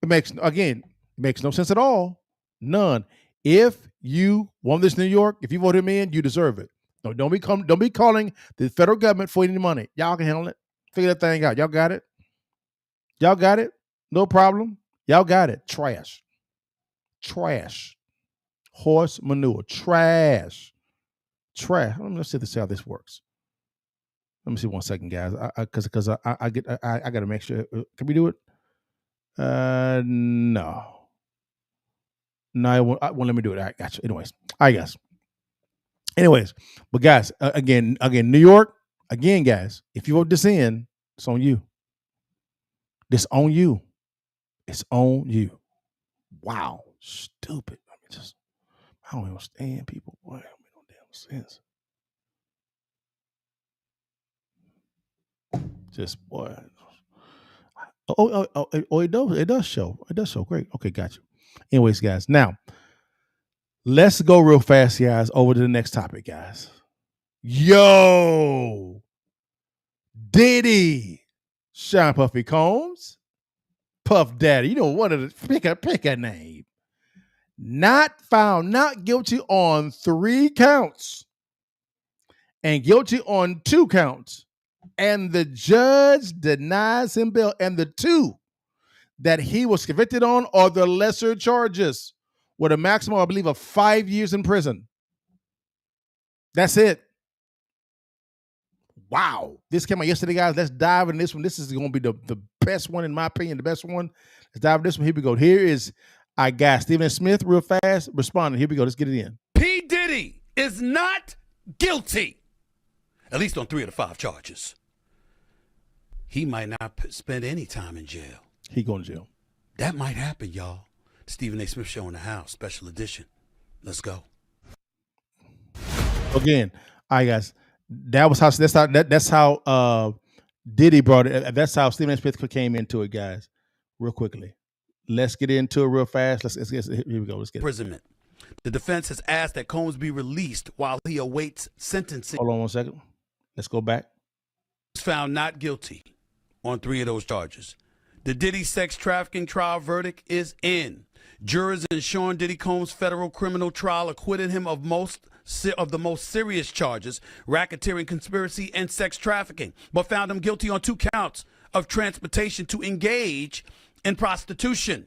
Speaker 8: It makes, again, It makes no sense at all. None. If you want this New York, if you vote him in, you deserve it. No, don't be calling the federal government for any money. Y'all can handle it. Figure that thing out. Y'all got it. Y'all got it. No problem. Y'all got it. Trash. Horse manure. Trash. Let's see how this works. Let me see 1 second, guys. Because I got to make sure. Can we do it? No. No, it won't let me do it. I got you. Anyways, I guess. Anyways, but guys, again, New York, again, guys, if you vote this in, it's on you. It's on you. It's on you. Wow, stupid. I don't understand people. Boy, that make no damn sense. Just boy. It does show. It does show. Great. Okay, got you. Anyways, guys, now let's go real fast, guys, over to the next topic, guys. Yo, Diddy, Sean Puffy Combs, Puff Daddy. You know, one of the pick a name. Not found not guilty on 3 counts and guilty on 2 counts. And the judge denies him bail. And the 2 that he was convicted on are the lesser charges with a maximum, I believe, of 5 years in prison. That's it. Wow. This came out yesterday, guys. Let's dive in this one. This is going to be the best one, in my opinion, the best one. Let's dive in this one. Here we go. Here is, I got Stephen Smith real fast responding. Here we go. Let's get it in.
Speaker 5: P. Diddy is not guilty, at least on 3 of the 5 charges. He might not spend any time in jail.
Speaker 8: He going to jail.
Speaker 5: That might happen, y'all. Stephen A. Smith Show in the House, special edition. Let's go.
Speaker 8: Again, I guys, that's how Diddy brought it. That's how Stephen A. Smith came into it, guys. Real quickly, let's get into it real fast. Here we go. Let's get
Speaker 5: imprisonment. The defense has asked that Combs be released while he awaits sentencing.
Speaker 8: Hold on 1 second. Let's go back.
Speaker 5: He's found not guilty on 3 of those charges. The Diddy sex trafficking trial verdict is in. Jurors in Sean Diddy Combs' federal criminal trial acquitted him of the most serious charges, racketeering, conspiracy, and sex trafficking, but found him guilty on 2 counts of transportation to engage in prostitution.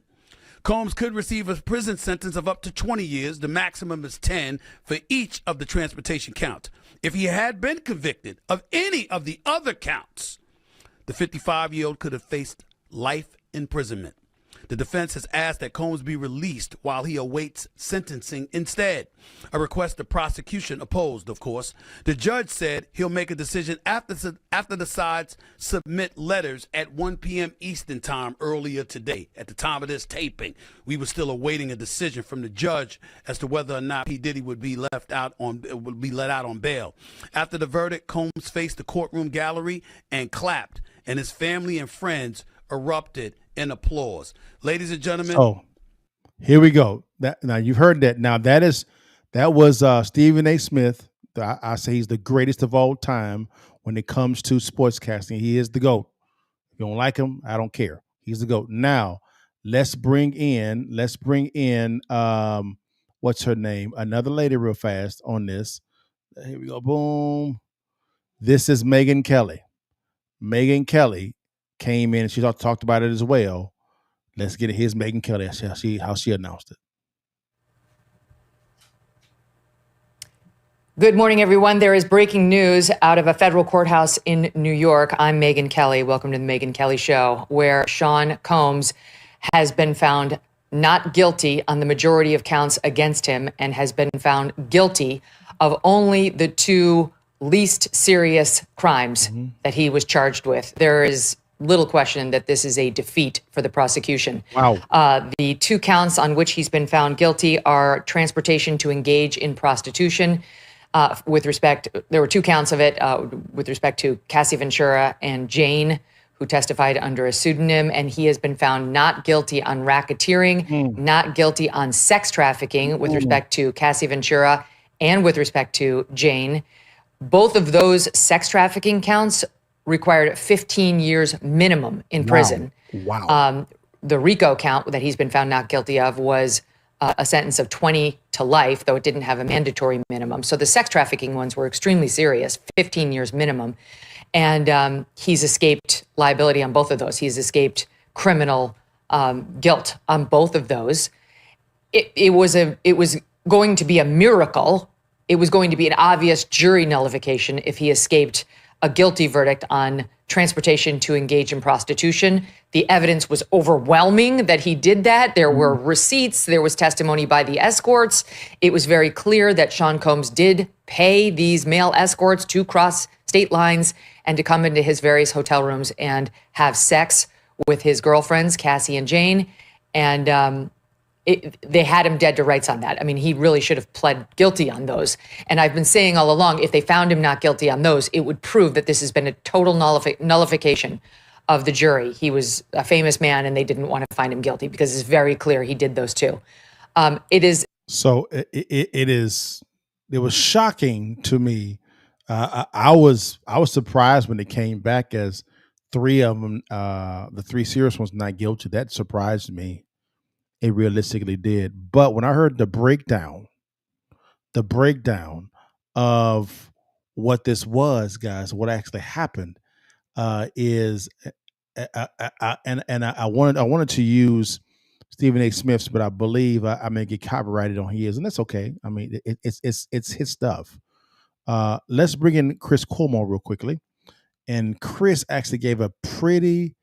Speaker 5: Combs could receive a prison sentence of up to 20 years. The maximum is 10 for each of the transportation counts. If he had been convicted of any of the other counts, the 55-year-old could have faced life imprisonment. The defense has asked that Combs be released while he awaits sentencing instead. A request the prosecution opposed, of course. The judge said he'll make a decision after the sides submit letters at 1 p.m. Eastern time earlier today. At the time of this taping, we were still awaiting a decision from the judge as to whether or not P. Diddy would be let out on bail. After the verdict, Combs faced the courtroom gallery and clapped, and his family and friends erupted in applause. Ladies and gentlemen.
Speaker 8: Oh, here we go. Now you've heard that. Now that was Stephen A. Smith. I say he's the greatest of all time when it comes to sportscasting. He is the GOAT. If you don't like him, I don't care. He's the GOAT. Now let's bring in what's her name? Another lady real fast on this. Here we go. Boom. This is Megyn Kelly. Megyn Kelly came in and she talked about it as well. Let's get it. Here's Megyn Kelly, how she announced it.
Speaker 6: Good morning, everyone. There is breaking news out of a federal courthouse in New York. I'm Megyn Kelly. Welcome to the Megyn Kelly Show, where Sean Combs has been found not guilty on the majority of counts against him and has been found guilty of only the 2 least serious crimes that he was charged with. There is little question that this is a defeat for the prosecution.
Speaker 8: Wow.
Speaker 6: The 2 counts on which he's been found guilty are transportation to engage in prostitution. There were 2 counts of it with respect to Cassie Ventura and Jane, who testified under a pseudonym, and he has been found not guilty on racketeering, not guilty on sex trafficking with respect to Cassie Ventura and with respect to Jane. Both of those sex trafficking counts required 15 years minimum in prison.
Speaker 8: Wow.
Speaker 6: the RICO count that he's been found not guilty of was a sentence of 20 to life, though it didn't have a mandatory minimum. So the sex trafficking ones were extremely serious, 15 years minimum. And he's escaped liability on both of those. He's escaped criminal guilt on both of those. It was going to be a miracle. It was going to be an obvious jury nullification if he escaped a guilty verdict on transportation to engage in prostitution. The evidence was overwhelming that he did that. There were receipts. There was testimony by the escorts. It was very clear that Sean Combs did pay these male escorts to cross state lines and to come into his various hotel rooms and have sex with his girlfriends, Cassie and Jane. And they had him dead to rights on that. I mean, he really should have pled guilty on those. And I've been saying all along, if they found him not guilty on those, it would prove that this has been a total nullification of the jury. He was a famous man and they didn't want to find him guilty because it's very clear he did those too. It is.
Speaker 8: So it was shocking to me. I was surprised when they came back as three of them, the three serious ones not guilty. That surprised me. It realistically did. But when I heard the breakdown of what this was, guys, what actually happened is, I wanted to use Stephen A. Smith's, but I believe I may get copyrighted on his, and that's okay. I mean, it's his stuff. Let's bring in Chris Cuomo real quickly, and Chris actually gave a pretty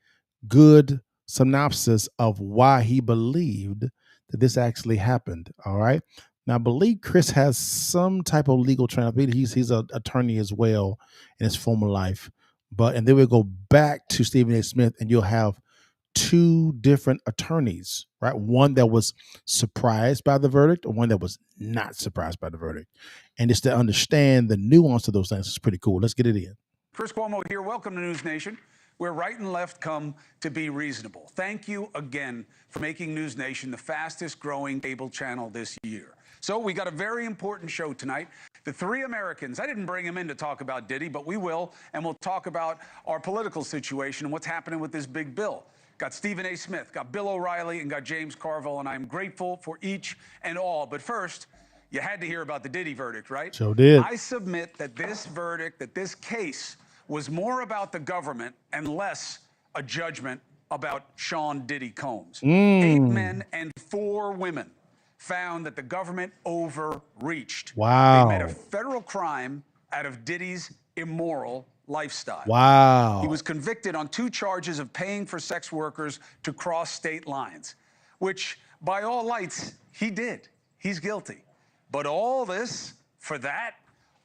Speaker 8: good synopsis of why he believed that this actually happened. All right. Now, I believe Chris has some type of legal training. He's an attorney as well in his former life. And then we'll go back to Stephen A. Smith, and you'll have two different attorneys, right? One that was surprised by the verdict, or one that was not surprised by the verdict. And just to understand the nuance of those things is pretty cool. Let's get it in.
Speaker 16: Chris Cuomo here. Welcome to News Nation, where right and left come to be reasonable. Thank you again for making News Nation the fastest growing cable channel this year. So we got a very important show tonight. The three Americans, I didn't bring them in to talk about Diddy, but we will, and we'll talk about our political situation and what's happening with this big bill. Got Stephen A. Smith, got Bill O'Reilly, and got James Carville, and I'm grateful for each and all. But first, you had to hear about the Diddy verdict, right?
Speaker 8: So did.
Speaker 16: I submit that this verdict, that this case was more about the government and less a judgment about Sean Diddy Combs. 8 men and 4 women found that the government overreached.
Speaker 8: Wow.
Speaker 16: They made a federal crime out of Diddy's immoral lifestyle.
Speaker 8: Wow.
Speaker 16: He was convicted on 2 charges of paying for sex workers to cross state lines, which by all lights, he did. He's guilty. But all this for that?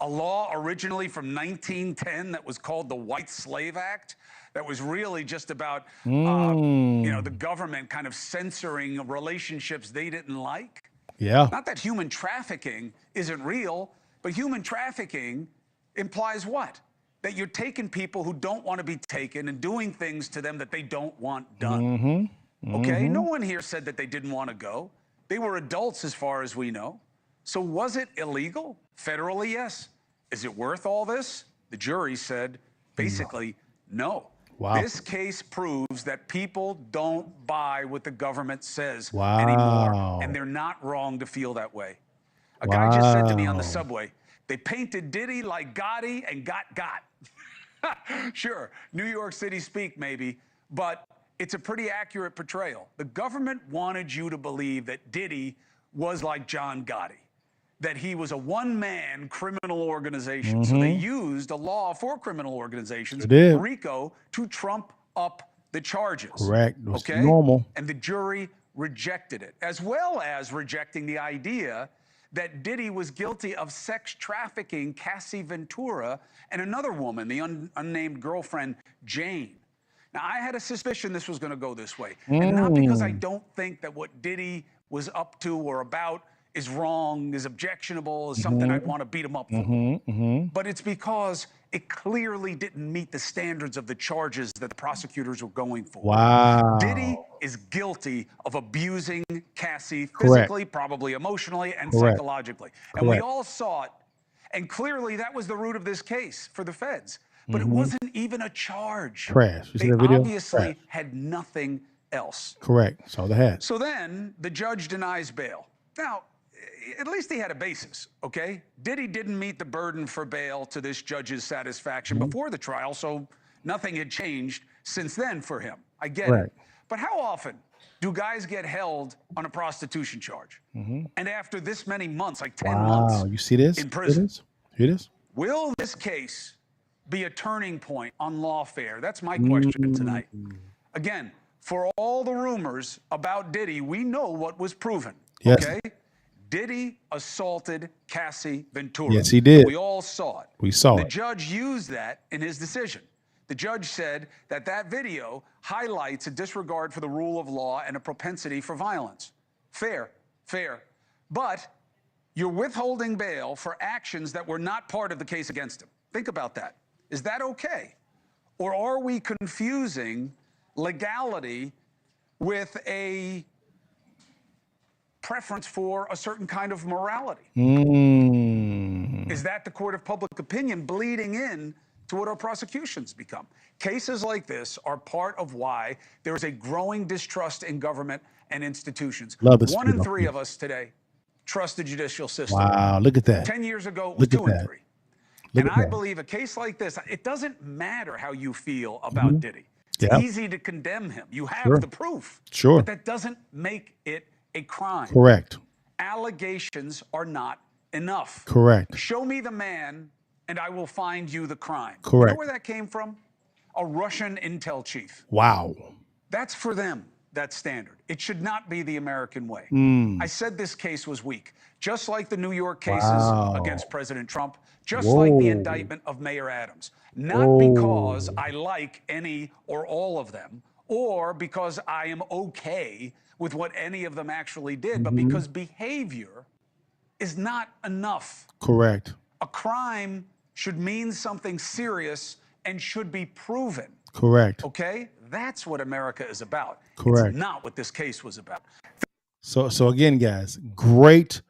Speaker 16: A law originally from 1910 that was called the White Slave Act, that was really just about, the government kind of censoring relationships they didn't like.
Speaker 8: Yeah.
Speaker 16: Not that human trafficking isn't real, but human trafficking implies what? That you're taking people who don't want to be taken and doing things to them that they don't want done. Okay? No one here said that they didn't want to go. They were adults as far as we know. So was it illegal? Federally, yes. Is it worth all this? The jury said, basically, no.
Speaker 8: Wow.
Speaker 16: This case proves that people don't buy what the government says anymore. And they're not wrong to feel that way. A guy just said to me on the subway, they painted Diddy like Gotti and got. Sure, New York City speak maybe, but it's a pretty accurate portrayal. The government wanted you to believe that Diddy was like John Gotti, that he was a one-man criminal organization. So they used a law for criminal organizations, RICO, to trump up the charges.
Speaker 8: Correct.
Speaker 16: Okay?
Speaker 8: Normal.
Speaker 16: And the jury rejected it, as well as rejecting the idea that Diddy was guilty of sex trafficking Cassie Ventura and another woman, the unnamed girlfriend, Jane. Now, I had a suspicion this was going to go this way. And not because I don't think that what Diddy was up to or about is wrong, is objectionable, is something I'd want to beat him up for. But it's because it clearly didn't meet the standards of the charges that the prosecutors were going for.
Speaker 8: Wow.
Speaker 16: Diddy is guilty of abusing Cassie physically, probably emotionally, and psychologically. And we all saw it. And clearly that was the root of this case for the feds. But it wasn't even a charge.
Speaker 8: Trash.
Speaker 16: They obviously had nothing else.
Speaker 8: Correct. That's all they had.
Speaker 16: So then the judge denies bail. Now, at least he had a basis, okay? Diddy didn't meet the burden for bail to this judge's satisfaction before the trial, so nothing had changed since then for him. I get it. But how often do guys get held on a prostitution charge? And after this many months, like 10 months
Speaker 8: You see this?
Speaker 16: in prison,
Speaker 8: Here it is.
Speaker 16: will this case be a turning point on lawfare? That's my question tonight. Again, for all the rumors about Diddy, we know what was proven, okay? Diddy assaulted Cassie Ventura.
Speaker 8: Yes, he did.
Speaker 16: We all saw it.
Speaker 8: We saw
Speaker 16: the
Speaker 8: it.
Speaker 16: judge used that in his decision. The judge said that that video highlights a disregard for the rule of law and a propensity for violence. Fair, fair. But you're withholding bail for actions that were not part of the case against him. Think about that. Is that okay? Or are we confusing legality with a preference for a certain kind of morality? Is that the court of public opinion bleeding in to what our prosecutions become? Cases like this are part of why there is a growing distrust in government and institutions.
Speaker 8: Love this
Speaker 16: 1 in
Speaker 8: video.
Speaker 16: 3 of us today trust the judicial system.
Speaker 8: Wow, look at that.
Speaker 16: 10 years ago, it was
Speaker 8: Look at
Speaker 16: 2 in
Speaker 8: that.
Speaker 16: 3.
Speaker 8: Look
Speaker 16: And
Speaker 8: at
Speaker 16: I
Speaker 8: that.
Speaker 16: believe a case like this, it doesn't matter how you feel about Diddy. It's
Speaker 8: Yeah.
Speaker 16: easy to condemn him. You have
Speaker 8: Sure.
Speaker 16: the proof.
Speaker 8: Sure.
Speaker 16: But that doesn't make it a crime.
Speaker 8: Correct.
Speaker 16: Allegations are not enough.
Speaker 8: Correct.
Speaker 16: Show me the man and I will find you the crime. You
Speaker 8: Correct.
Speaker 16: know where that came from? A Russian intel chief.
Speaker 8: Wow.
Speaker 16: That's for them, that standard. It should not be the American way. I said this case was weak, just like the New York cases against President Trump, just like the indictment of Mayor Adams. Not because I like any or all of them, or because I am okay with what any of them actually did, but because behavior is not enough.
Speaker 8: Correct.
Speaker 16: A crime should mean something serious and should be proven.
Speaker 8: Correct.
Speaker 16: Okay? That's what America is about.
Speaker 8: Correct.
Speaker 16: It's not what this case was about.
Speaker 8: So again, guys, great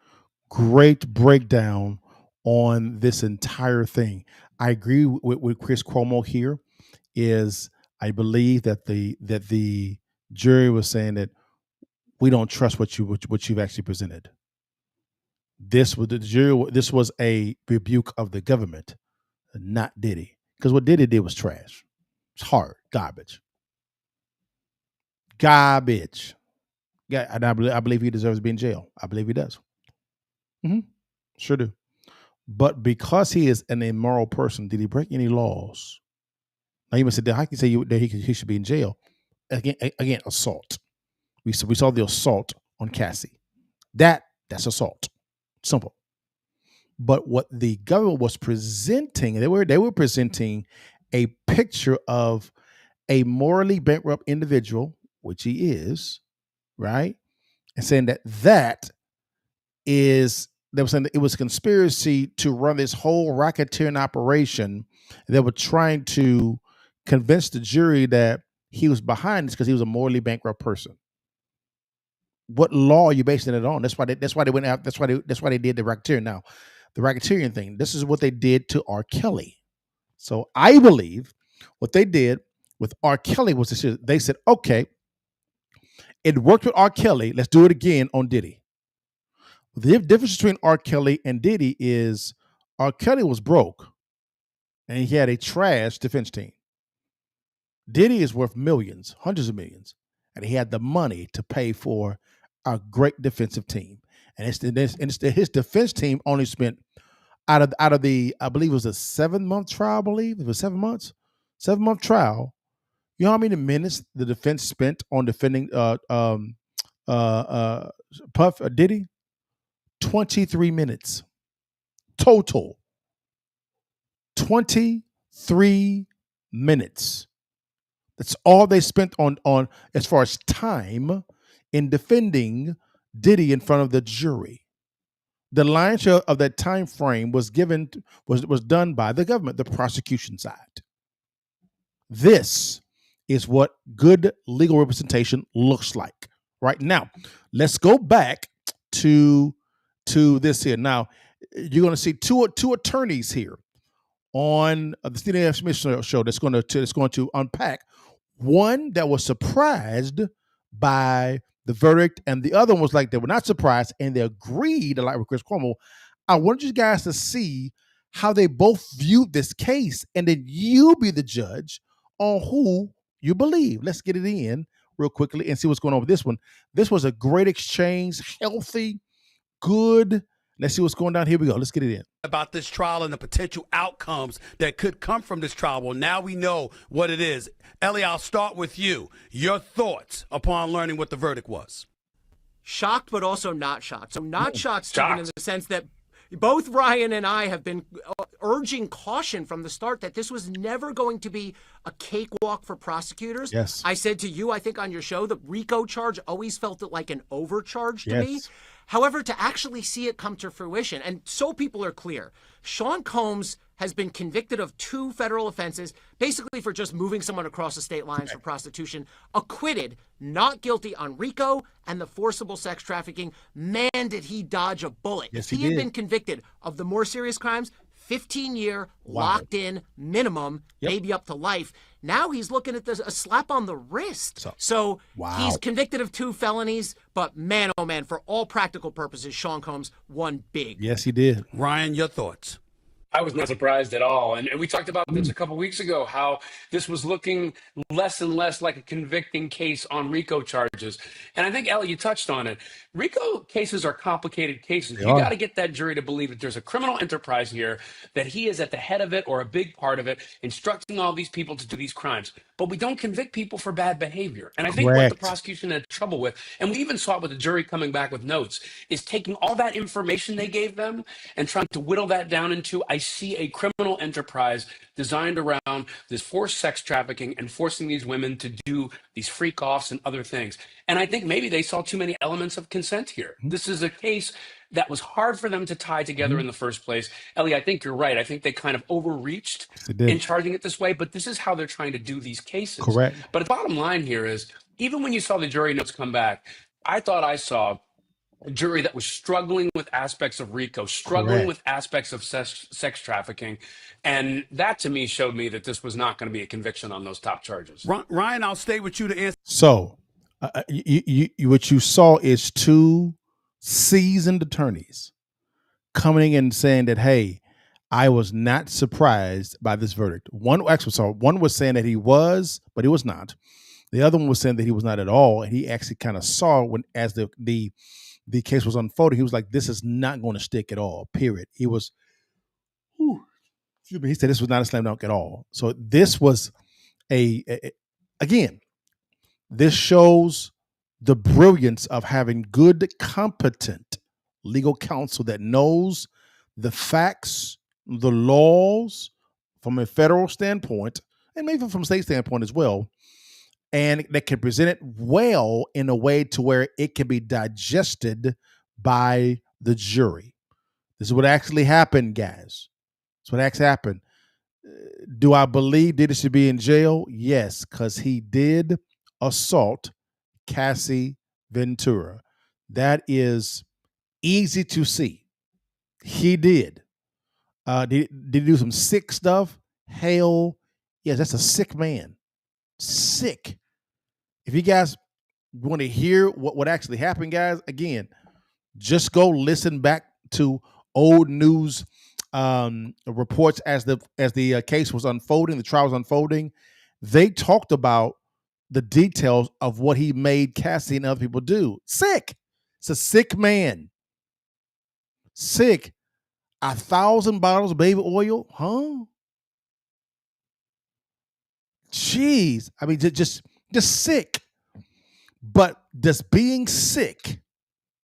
Speaker 8: breakdown on this entire thing. I agree with Chris Cuomo here. I believe that the jury was saying that we don't trust what you've actually presented. This was a rebuke of the government, not Diddy, because what Diddy did was trash. It's hard garbage. Yeah, and I believe he deserves to be in jail. I believe he does. Sure do. But because he is an immoral person, did he break any laws? Now you must say that I can say that he should be in jail. Again, assault. We saw the assault on Cassie. That's assault. Simple. But what the government was presenting, they were presenting a picture of a morally bankrupt individual, which he is, right? And saying that is, they were saying that it was a conspiracy to run this whole racketeering operation. They were trying to convince the jury that he was behind this because he was a morally bankrupt person. What law are you basing it on? That's why they went out. That's why they did the racketeering. Now, the racketeering thing. This is what they did to R. Kelly. So I believe what they did with R. Kelly was this: they said, okay, it worked with R. Kelly. Let's do it again on Diddy. The difference between R. Kelly and Diddy is R. Kelly was broke, and he had a trash defense team. Diddy is worth millions, hundreds of millions, and he had the money to pay for a great defensive team. And his defense team only spent out of the, I believe it was a 7-month trial. I believe it was 7 months, 7-month trial. You know how many minutes the defense spent on defending Diddy? 23 minutes total. 23 minutes. That's all they spent on as far as time in defending Diddy in front of the jury. The lion's share of that time frame was done by the government, the prosecution side. This is what good legal representation looks like. Right now, let's go back to this here. Now, you're going to see two attorneys here on the Stephen F. Smith show that's going to unpack one that was surprised by the verdict, and the other one was like they were not surprised and they agreed, like with Chris Cuomo. I wanted you guys to see how they both viewed this case, and then you be the judge on who you believe. Let's get it in real quickly and see what's going on with this one. This was a great exchange, healthy, good. Let's see what's going down. Here we go. Let's get it in.
Speaker 5: About this trial and the potential outcomes that could come from this trial. Well, now we know what it is. Ellie, I'll start with you. Your thoughts upon learning what the verdict was.
Speaker 17: Shocked, but also not shocked. So not shocked, Stephen, in the sense that both Ryan and I have been urging caution from the start that this was never going to be a cakewalk for prosecutors.
Speaker 8: Yes.
Speaker 17: I said to you, I think on your show, the RICO charge always felt like an overcharge to me. However, to actually see it come to fruition, and so people are clear, Sean Combs has been convicted of 2 federal offenses, basically for just moving someone across the state lines for prostitution, acquitted, not guilty on RICO and the forcible sex trafficking. Man, did he dodge a bullet.
Speaker 8: Yes,
Speaker 17: if
Speaker 8: he
Speaker 17: had
Speaker 8: did.
Speaker 17: been convicted of the more serious crimes, 15-year, locked in, minimum, maybe up to life. Now he's looking at this, a slap on the wrist. So he's convicted of 2 felonies, but man, oh man, for all practical purposes, Sean Combs won big.
Speaker 8: Yes, he did.
Speaker 5: Ryan, your thoughts?
Speaker 18: I was not surprised at all. And we talked about this a couple weeks ago, how this was looking less and less like a convicting case on RICO charges. And I think, Ellie, you touched on it. RICO cases are complicated cases. You got to get that jury to believe that there's a criminal enterprise here, that he is at the head of it or a big part of it, instructing all these people to do these crimes. But we don't convict people for bad behavior. And I think what the prosecution had trouble with, and we even saw it with the jury coming back with notes, is taking all that information they gave them and trying to whittle that down into, I see a criminal enterprise designed around this forced sex trafficking and forcing these women to do these freak offs and other things. And I think maybe they saw too many elements of consent here. This is a case that was hard for them to tie together in the first place. Ellie, I think you're right. I think they kind of overreached in charging it this way, but this is how they're trying to do these cases.
Speaker 8: Correct.
Speaker 18: But the bottom line here is, even when you saw the jury notes come back, I thought I saw a jury that was struggling with aspects of RICO, struggling with aspects of sex trafficking. And that, to me, showed me that this was not going to be a conviction on those top charges.
Speaker 5: Ryan, I'll stay with you to answer.
Speaker 8: So what you saw is 2 seasoned attorneys coming in and saying that, hey, I was not surprised by this verdict. One was saying that he was, but he was not. The other one was saying that he was not at all. And he actually kind of saw when, as the case was unfolding, he was like, this is not going to stick at all, period. He was, he said this was not a slam dunk at all. So this was again, this shows the brilliance of having good, competent legal counsel that knows the facts, the laws from a federal standpoint, and maybe from a state standpoint as well, and that can present it well in a way to where it can be digested by the jury. This is what actually happened, guys. It's what actually happened. Do I believe Diddy should be in jail? Yes, because he did assault Cassie Ventura. That is easy to see. He did. Did he do some sick stuff? Hell, yes, that's a sick man. Sick. If you guys want to hear what actually happened, guys, again, just go listen back to old news reports as the case was unfolding, the trial was unfolding. They talked about the details of what he made Cassie and other people do. Sick. It's a sick man. Sick. 1,000 bottles of baby oil, huh? Jeez. I mean, just sick. But does being sick,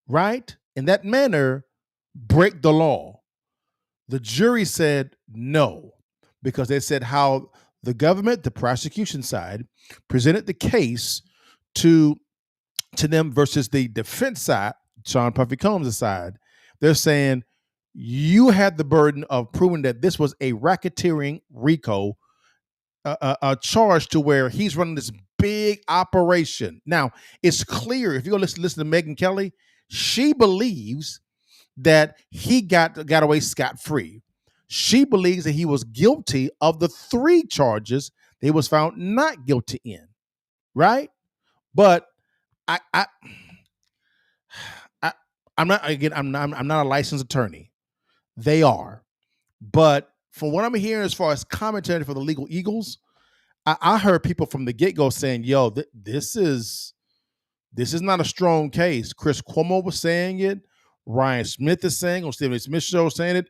Speaker 8: right, in that manner, break the law? The jury said no, because they said how the government, the prosecution side, presented the case to them versus the defense side, Sean Puffy Combs' side. They're saying you had the burden of proving that this was a racketeering RICO charge to where he's running this big operation. Now, it's clear, if you go listen to Megyn Kelly, she believes that he got away scot-free. She believes that he was guilty of the 3 charges that he was found not guilty in, right? But I I'm not again. I'm not a licensed attorney. They are, but from what I'm hearing, as far as commentary for the legal eagles, I heard people from the get go saying, "Yo, this is not a strong case." Chris Cuomo was saying it. Ryan Smith is saying on Stephen A. Smith show saying it.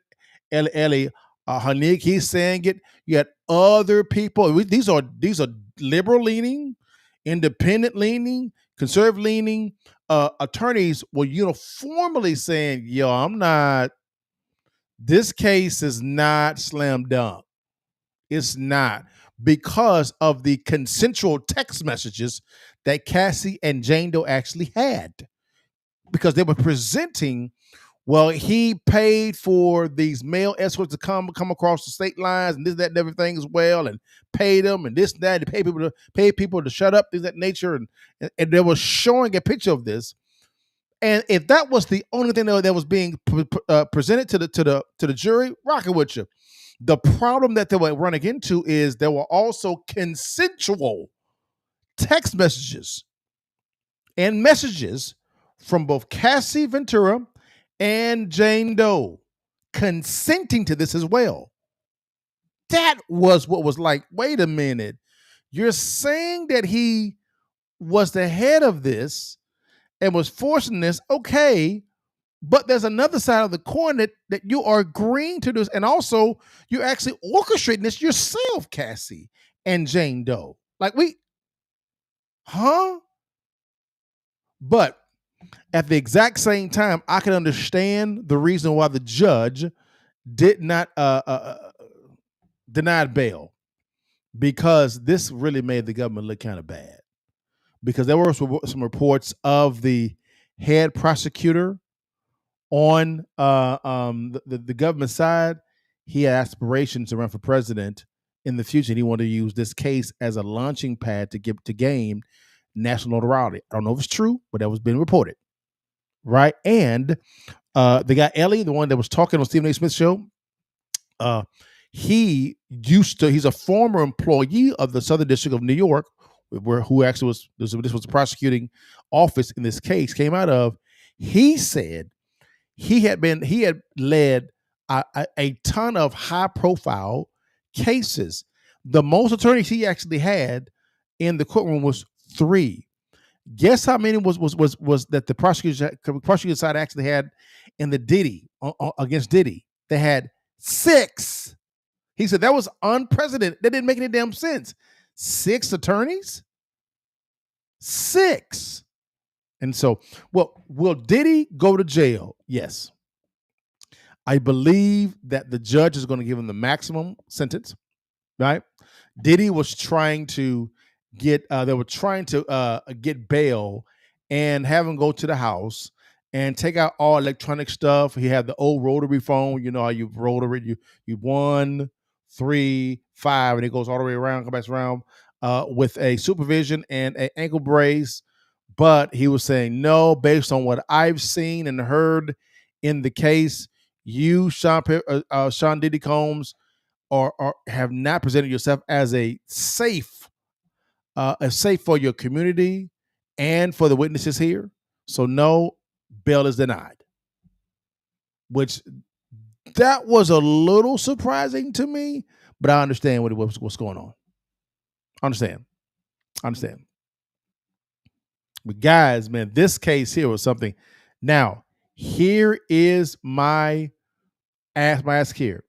Speaker 8: Eli Hanig, he's saying it. You had other people. These are liberal leaning, independent leaning, conservative leaning attorneys were uniformly saying, "Yo, I'm not. This case is not slam dunk. It's not." Because of the consensual text messages that Cassie and Jane Doe actually had. Because they were presenting, well, he paid for these male escorts to come across the state lines and this, that, and everything as well, and paid them and this, that, and pay people to shut up, things of that nature. And they were showing a picture of this. And if that was the only thing that was being presented to the jury, rocking with you. The problem that they were running into is there were also consensual text messages and messages from both Cassie Ventura and Jane Doe consenting to this as well. That was what was like, wait a minute. You're saying that he was the head of this and was forcing this, okay, but there's another side of the coin that you are agreeing to this, and also you're actually orchestrating this yourself, Cassie and Jane Doe. Like But at the exact same time, I can understand the reason why the judge did not denied bail, because this really made the government look kind of bad. Because there were some reports of the head prosecutor on the government side. He had aspirations to run for president in the future, and he wanted to use this case as a launching pad to gain national notoriety. I don't know if it's true, but that was being reported, right? And the guy Ellie, the one that was talking on Stephen A. Smith's show, he's a former employee of the Southern District of New York, who actually was this was the prosecuting office in this case came out of. He said he had led a ton of high profile cases. The most attorneys he actually had in the courtroom was 3. Guess how many was that the prosecution side actually had in the Diddy against Diddy? They had 6. He said that was unprecedented. That didn't make any damn sense. 6 attorneys? 6. And so, well, will Diddy go to jail? Yes. I believe that the judge is going to give him the maximum sentence, right? Diddy was trying to get get bail and have him go to the house and take out all electronic stuff. He had the old rotary phone. You know how you rotary, you 1, 3, 5, and it goes all the way around, come back around with a supervision and an ankle brace. But he was saying, no, based on what I've seen and heard in the case, you, Sean Diddy Combs, or have not presented yourself as a safe for your community and for the witnesses here. So no, bail is denied. Which that was a little surprising to me, but I understand what's going on. Understand. But guys, man, this case here was something. Now, here is my ask here.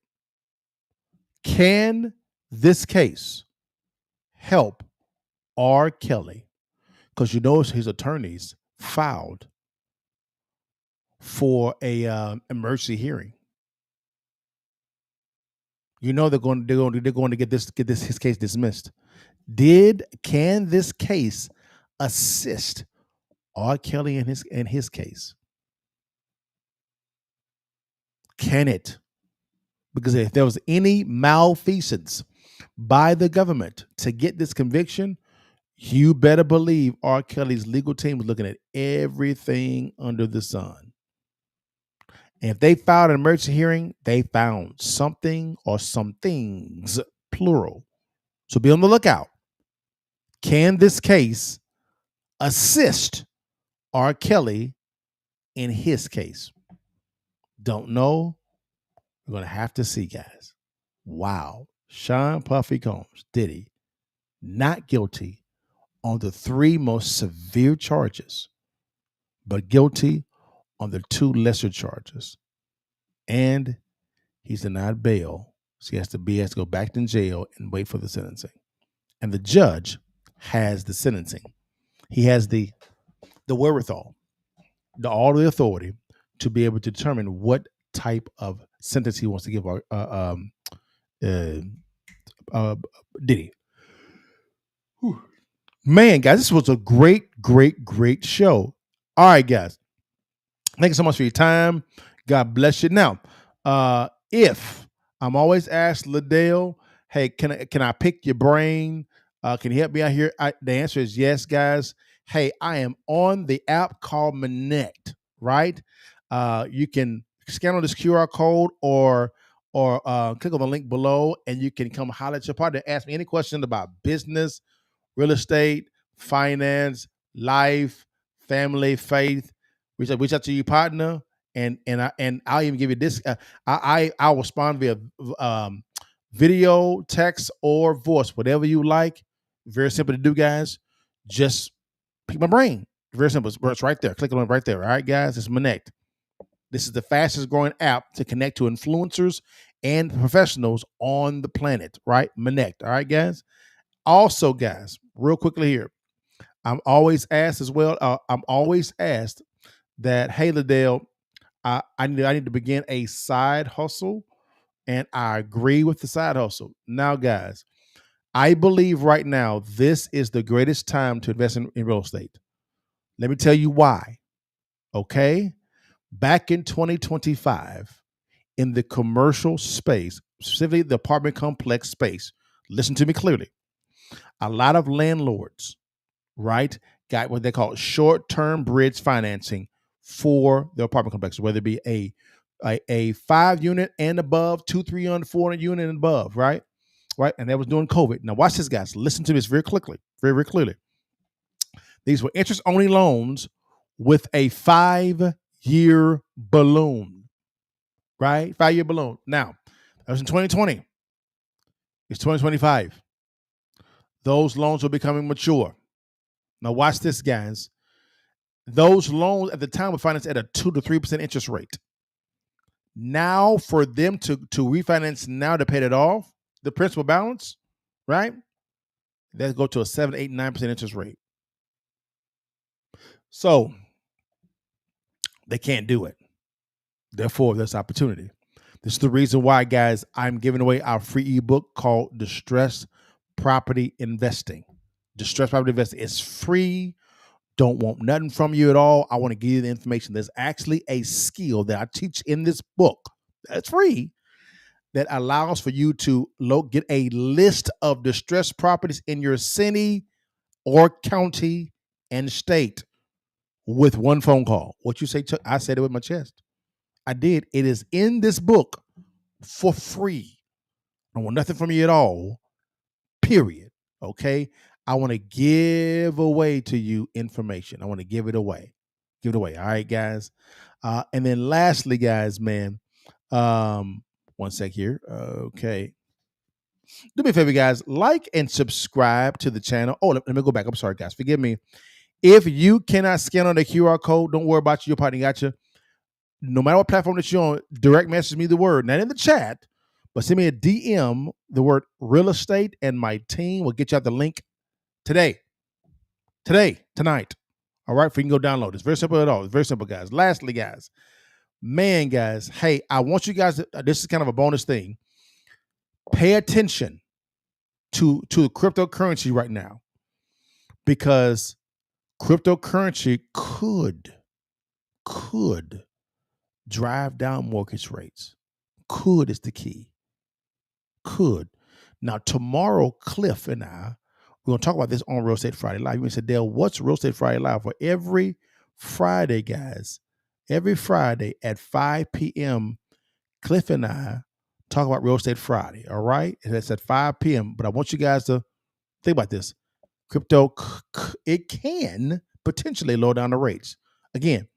Speaker 8: Can this case help R. Kelly? Because you know his attorneys filed for a emergency hearing. You know they're going to get his case dismissed. Can this case assist R. Kelly in his case? Can it? Because if there was any malfeasance by the government to get this conviction, you better believe R. Kelly's legal team was looking at everything under the sun. And if they filed an emergency hearing, they found something or some things, plural. So be on the lookout. Can this case assist R. Kelly in his case? Don't know. We're going to have to see, guys. Wow. Sean Puffy Combs, Diddy, not guilty on the 3 most severe charges, but guilty on the 2 lesser charges. And he's denied bail. So he has to go back to jail and wait for the sentencing. And the judge has the sentencing. He has the wherewithal, all the authority to be able to determine what type of sentence he wants to give Diddy. Whew. Man, guys, this was a great show. All right, guys. Thank you so much for your time. God bless you. Now, if I'm always asked, Liddell, hey, can I pick your brain? Can you help me out here? The answer is yes, guys. Hey, I am on the app called Connect, right? You can scan on this QR code or click on the link below, and you can come holler at your partner. Ask me any question about business, real estate, finance, life, family, faith. Reach out to your partner, and I'll even give you this. I'll respond via video, text, or voice, whatever you like. Very simple to do, guys. Just pick my brain. Very simple. It's right there. Click on it right there. All right, guys. It's Connect. This is the fastest growing app to connect to influencers and professionals on the planet, right? Connect. All right, guys. Also, guys, real quickly here, I'm always asked as well. I'm always asked that, hey, Liddell, I need to begin a side hustle, and I agree with the side hustle. Now, guys, I believe right now this is the greatest time to invest in real estate. Let me tell you why. Okay? Back in 2025, in the commercial space, specifically the apartment complex space, listen to me clearly, a lot of landlords, right, got what they call short-term bridge financing for the apartment complex, whether it be a 5-unit and above, 2, 3, 4 unit and above, right? Right, and that was during COVID. Now, watch this, guys. Listen to this very quickly, very clearly. These were interest-only loans with a 5-year balloon, right? 5-year balloon. Now, that was in 2020. It's 2025. Those loans are becoming mature. Now, watch this, guys. Those loans at the time were financed at a 2 to 3% interest rate. Now, for them to refinance now to pay it off, the principal balance, right? Let's go to a 7, 8, 9% interest rate. So they can't do it. Therefore, there's opportunity. This is the reason why, guys, I'm giving away our free ebook called Distressed Property Investing. Distressed Property Investing is free. Don't want nothing from you at all. I want to give you the information. There's actually a skill that I teach in this book that's free that allows for you to get a list of distressed properties in your city or county and state with one phone call. What you say, Chuck? I said it with my chest. I did. It is in this book for free. I don't want nothing from you at all, period. Okay? I want to give away to you information. I want to give it away. Give it away. All right, guys? And then lastly, guys, man, one sec here. Okay. Do me a favor, guys. Like and subscribe to the channel. Oh, let me go back. I'm sorry, guys. Forgive me. If you cannot scan on the QR code, don't worry about your partner got you. No matter what platform that you're on, direct message me the word, not in the chat, but send me a DM, the word real estate, and my team will get you out the link tonight. All right, for you can go download. It's very simple at all. It's very simple, guys. Lastly, guys, man, guys, hey, I want you guys to, this is kind of a bonus thing. Pay attention to cryptocurrency right now, because cryptocurrency could drive down mortgage rates. Could is the key. Could. Now, tomorrow, Cliff and I, we're going to talk about this on Real Estate Friday Live. You said, Dale, what's Real Estate Friday Live? For every Friday, guys, every Friday at 5 p.m., Cliff and I talk about Real Estate Friday, all right? And it's at 5 p.m., but I want you guys to think about this. Crypto, it can potentially lower down the rates. Again,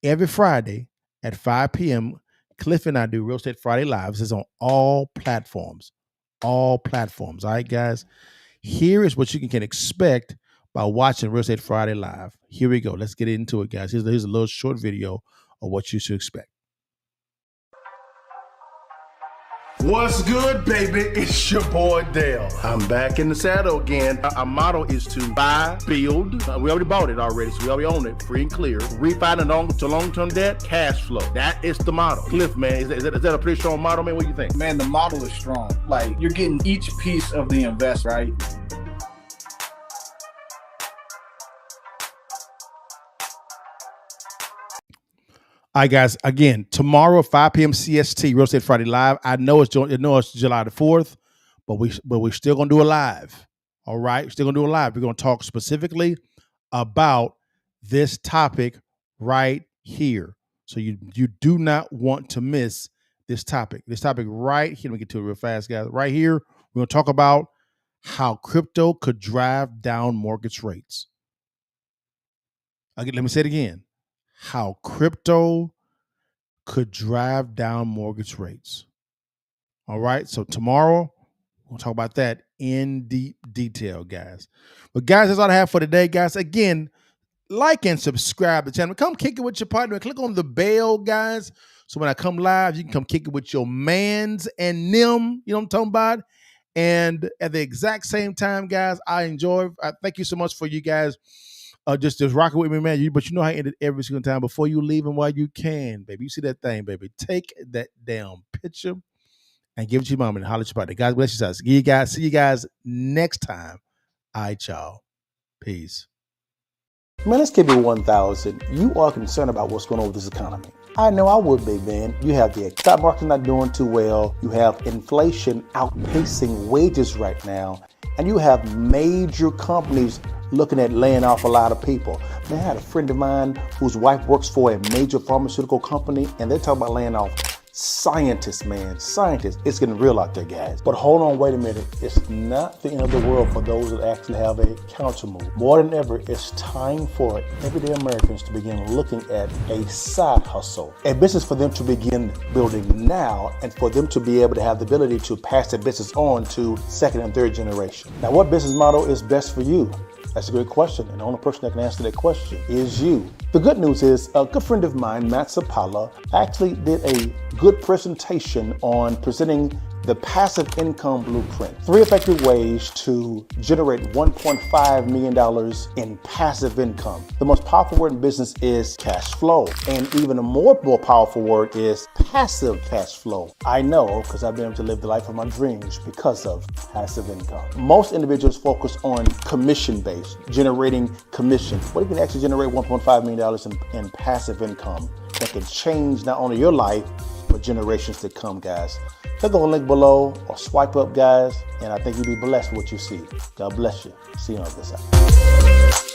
Speaker 8: every Friday at 5 p.m., Cliff and I do Real Estate Friday Lives. It's on all platforms. All platforms. All right, guys. Here is what you can expect by watching Real Estate Friday Live. Here we go. Let's get into it, guys. Here's a little short video of what you should expect.
Speaker 19: What's good, baby? It's your boy Dale. I'm back in the saddle again. Our motto is to buy, build. We already bought it already, so we already own it, free and clear. Refinance to long-term debt, cash flow. That is the motto. Cliff, man, is that a pretty strong motto, man? What do you think?
Speaker 20: Man, the model is strong. Like, you're getting each piece of the invest, right?
Speaker 8: All right, guys. Again, tomorrow, 5 p.m. CST, Real Estate Friday Live. I know it's July the 4th, but we're still gonna do a live. All right, we're still gonna do a live. We're gonna talk specifically about this topic right here. So you do not want to miss this topic. This topic right here. Let me get to it real fast, guys. Right here, we're gonna talk about how crypto could drive down mortgage rates. Again, let me say it again. How crypto could drive down mortgage rates. All right. So tomorrow, we'll talk about that in deep detail, guys. But guys, that's all I have for today, guys. Again, like and subscribe to the channel. Come kick it with your partner. Click on the bell, guys. So when I come live, you can come kick it with your mans and them. You know what I'm talking about? And at the exact same time, guys, I thank you so much for you guys just rocking with me, man. But you know how I end it every single time. Before you leave and while you can, baby. You see that thing, baby. Take that damn picture and give it to your mom and holler at your partner. God bless you guys. See you guys next time. All right, y'all. Peace.
Speaker 14: Man, let's keep it 1,000. You are concerned about what's going on with this economy. I know I would be, man. You have the stock market not doing too well. You have inflation outpacing wages right now. And you have major companies looking at laying off a lot of people. Man, I had a friend of mine whose wife works for a major pharmaceutical company, and they're talking about laying off scientists, man. Scientists. It's getting real out there, guys. But hold on, wait a minute. It's not the end of the world for those that actually have a counter move. More than ever, it's time for everyday Americans to begin looking at a side hustle, a business for them to begin building now, and for them to be able to have the ability to pass the business on to second and third generation. Now, what business model is best for you? That's a great question, and the only person that can answer that question is you. The good news is a good friend of mine, Matt Sapala, actually did a good presentation on presenting the passive income blueprint. 3 effective ways to generate $1.5 million in passive income. The most powerful word in business is cash flow. And even a more powerful word is passive cash flow. I know, because I've been able to live the life of my dreams because of passive income. Most individuals focus on commission-based, generating commission. What if you can actually generate $1.5 million in passive income that can change not only your life, but generations to come, guys? Click on the link below or swipe up, guys, and I think you'll be blessed with what you see. God bless you. See you on this side.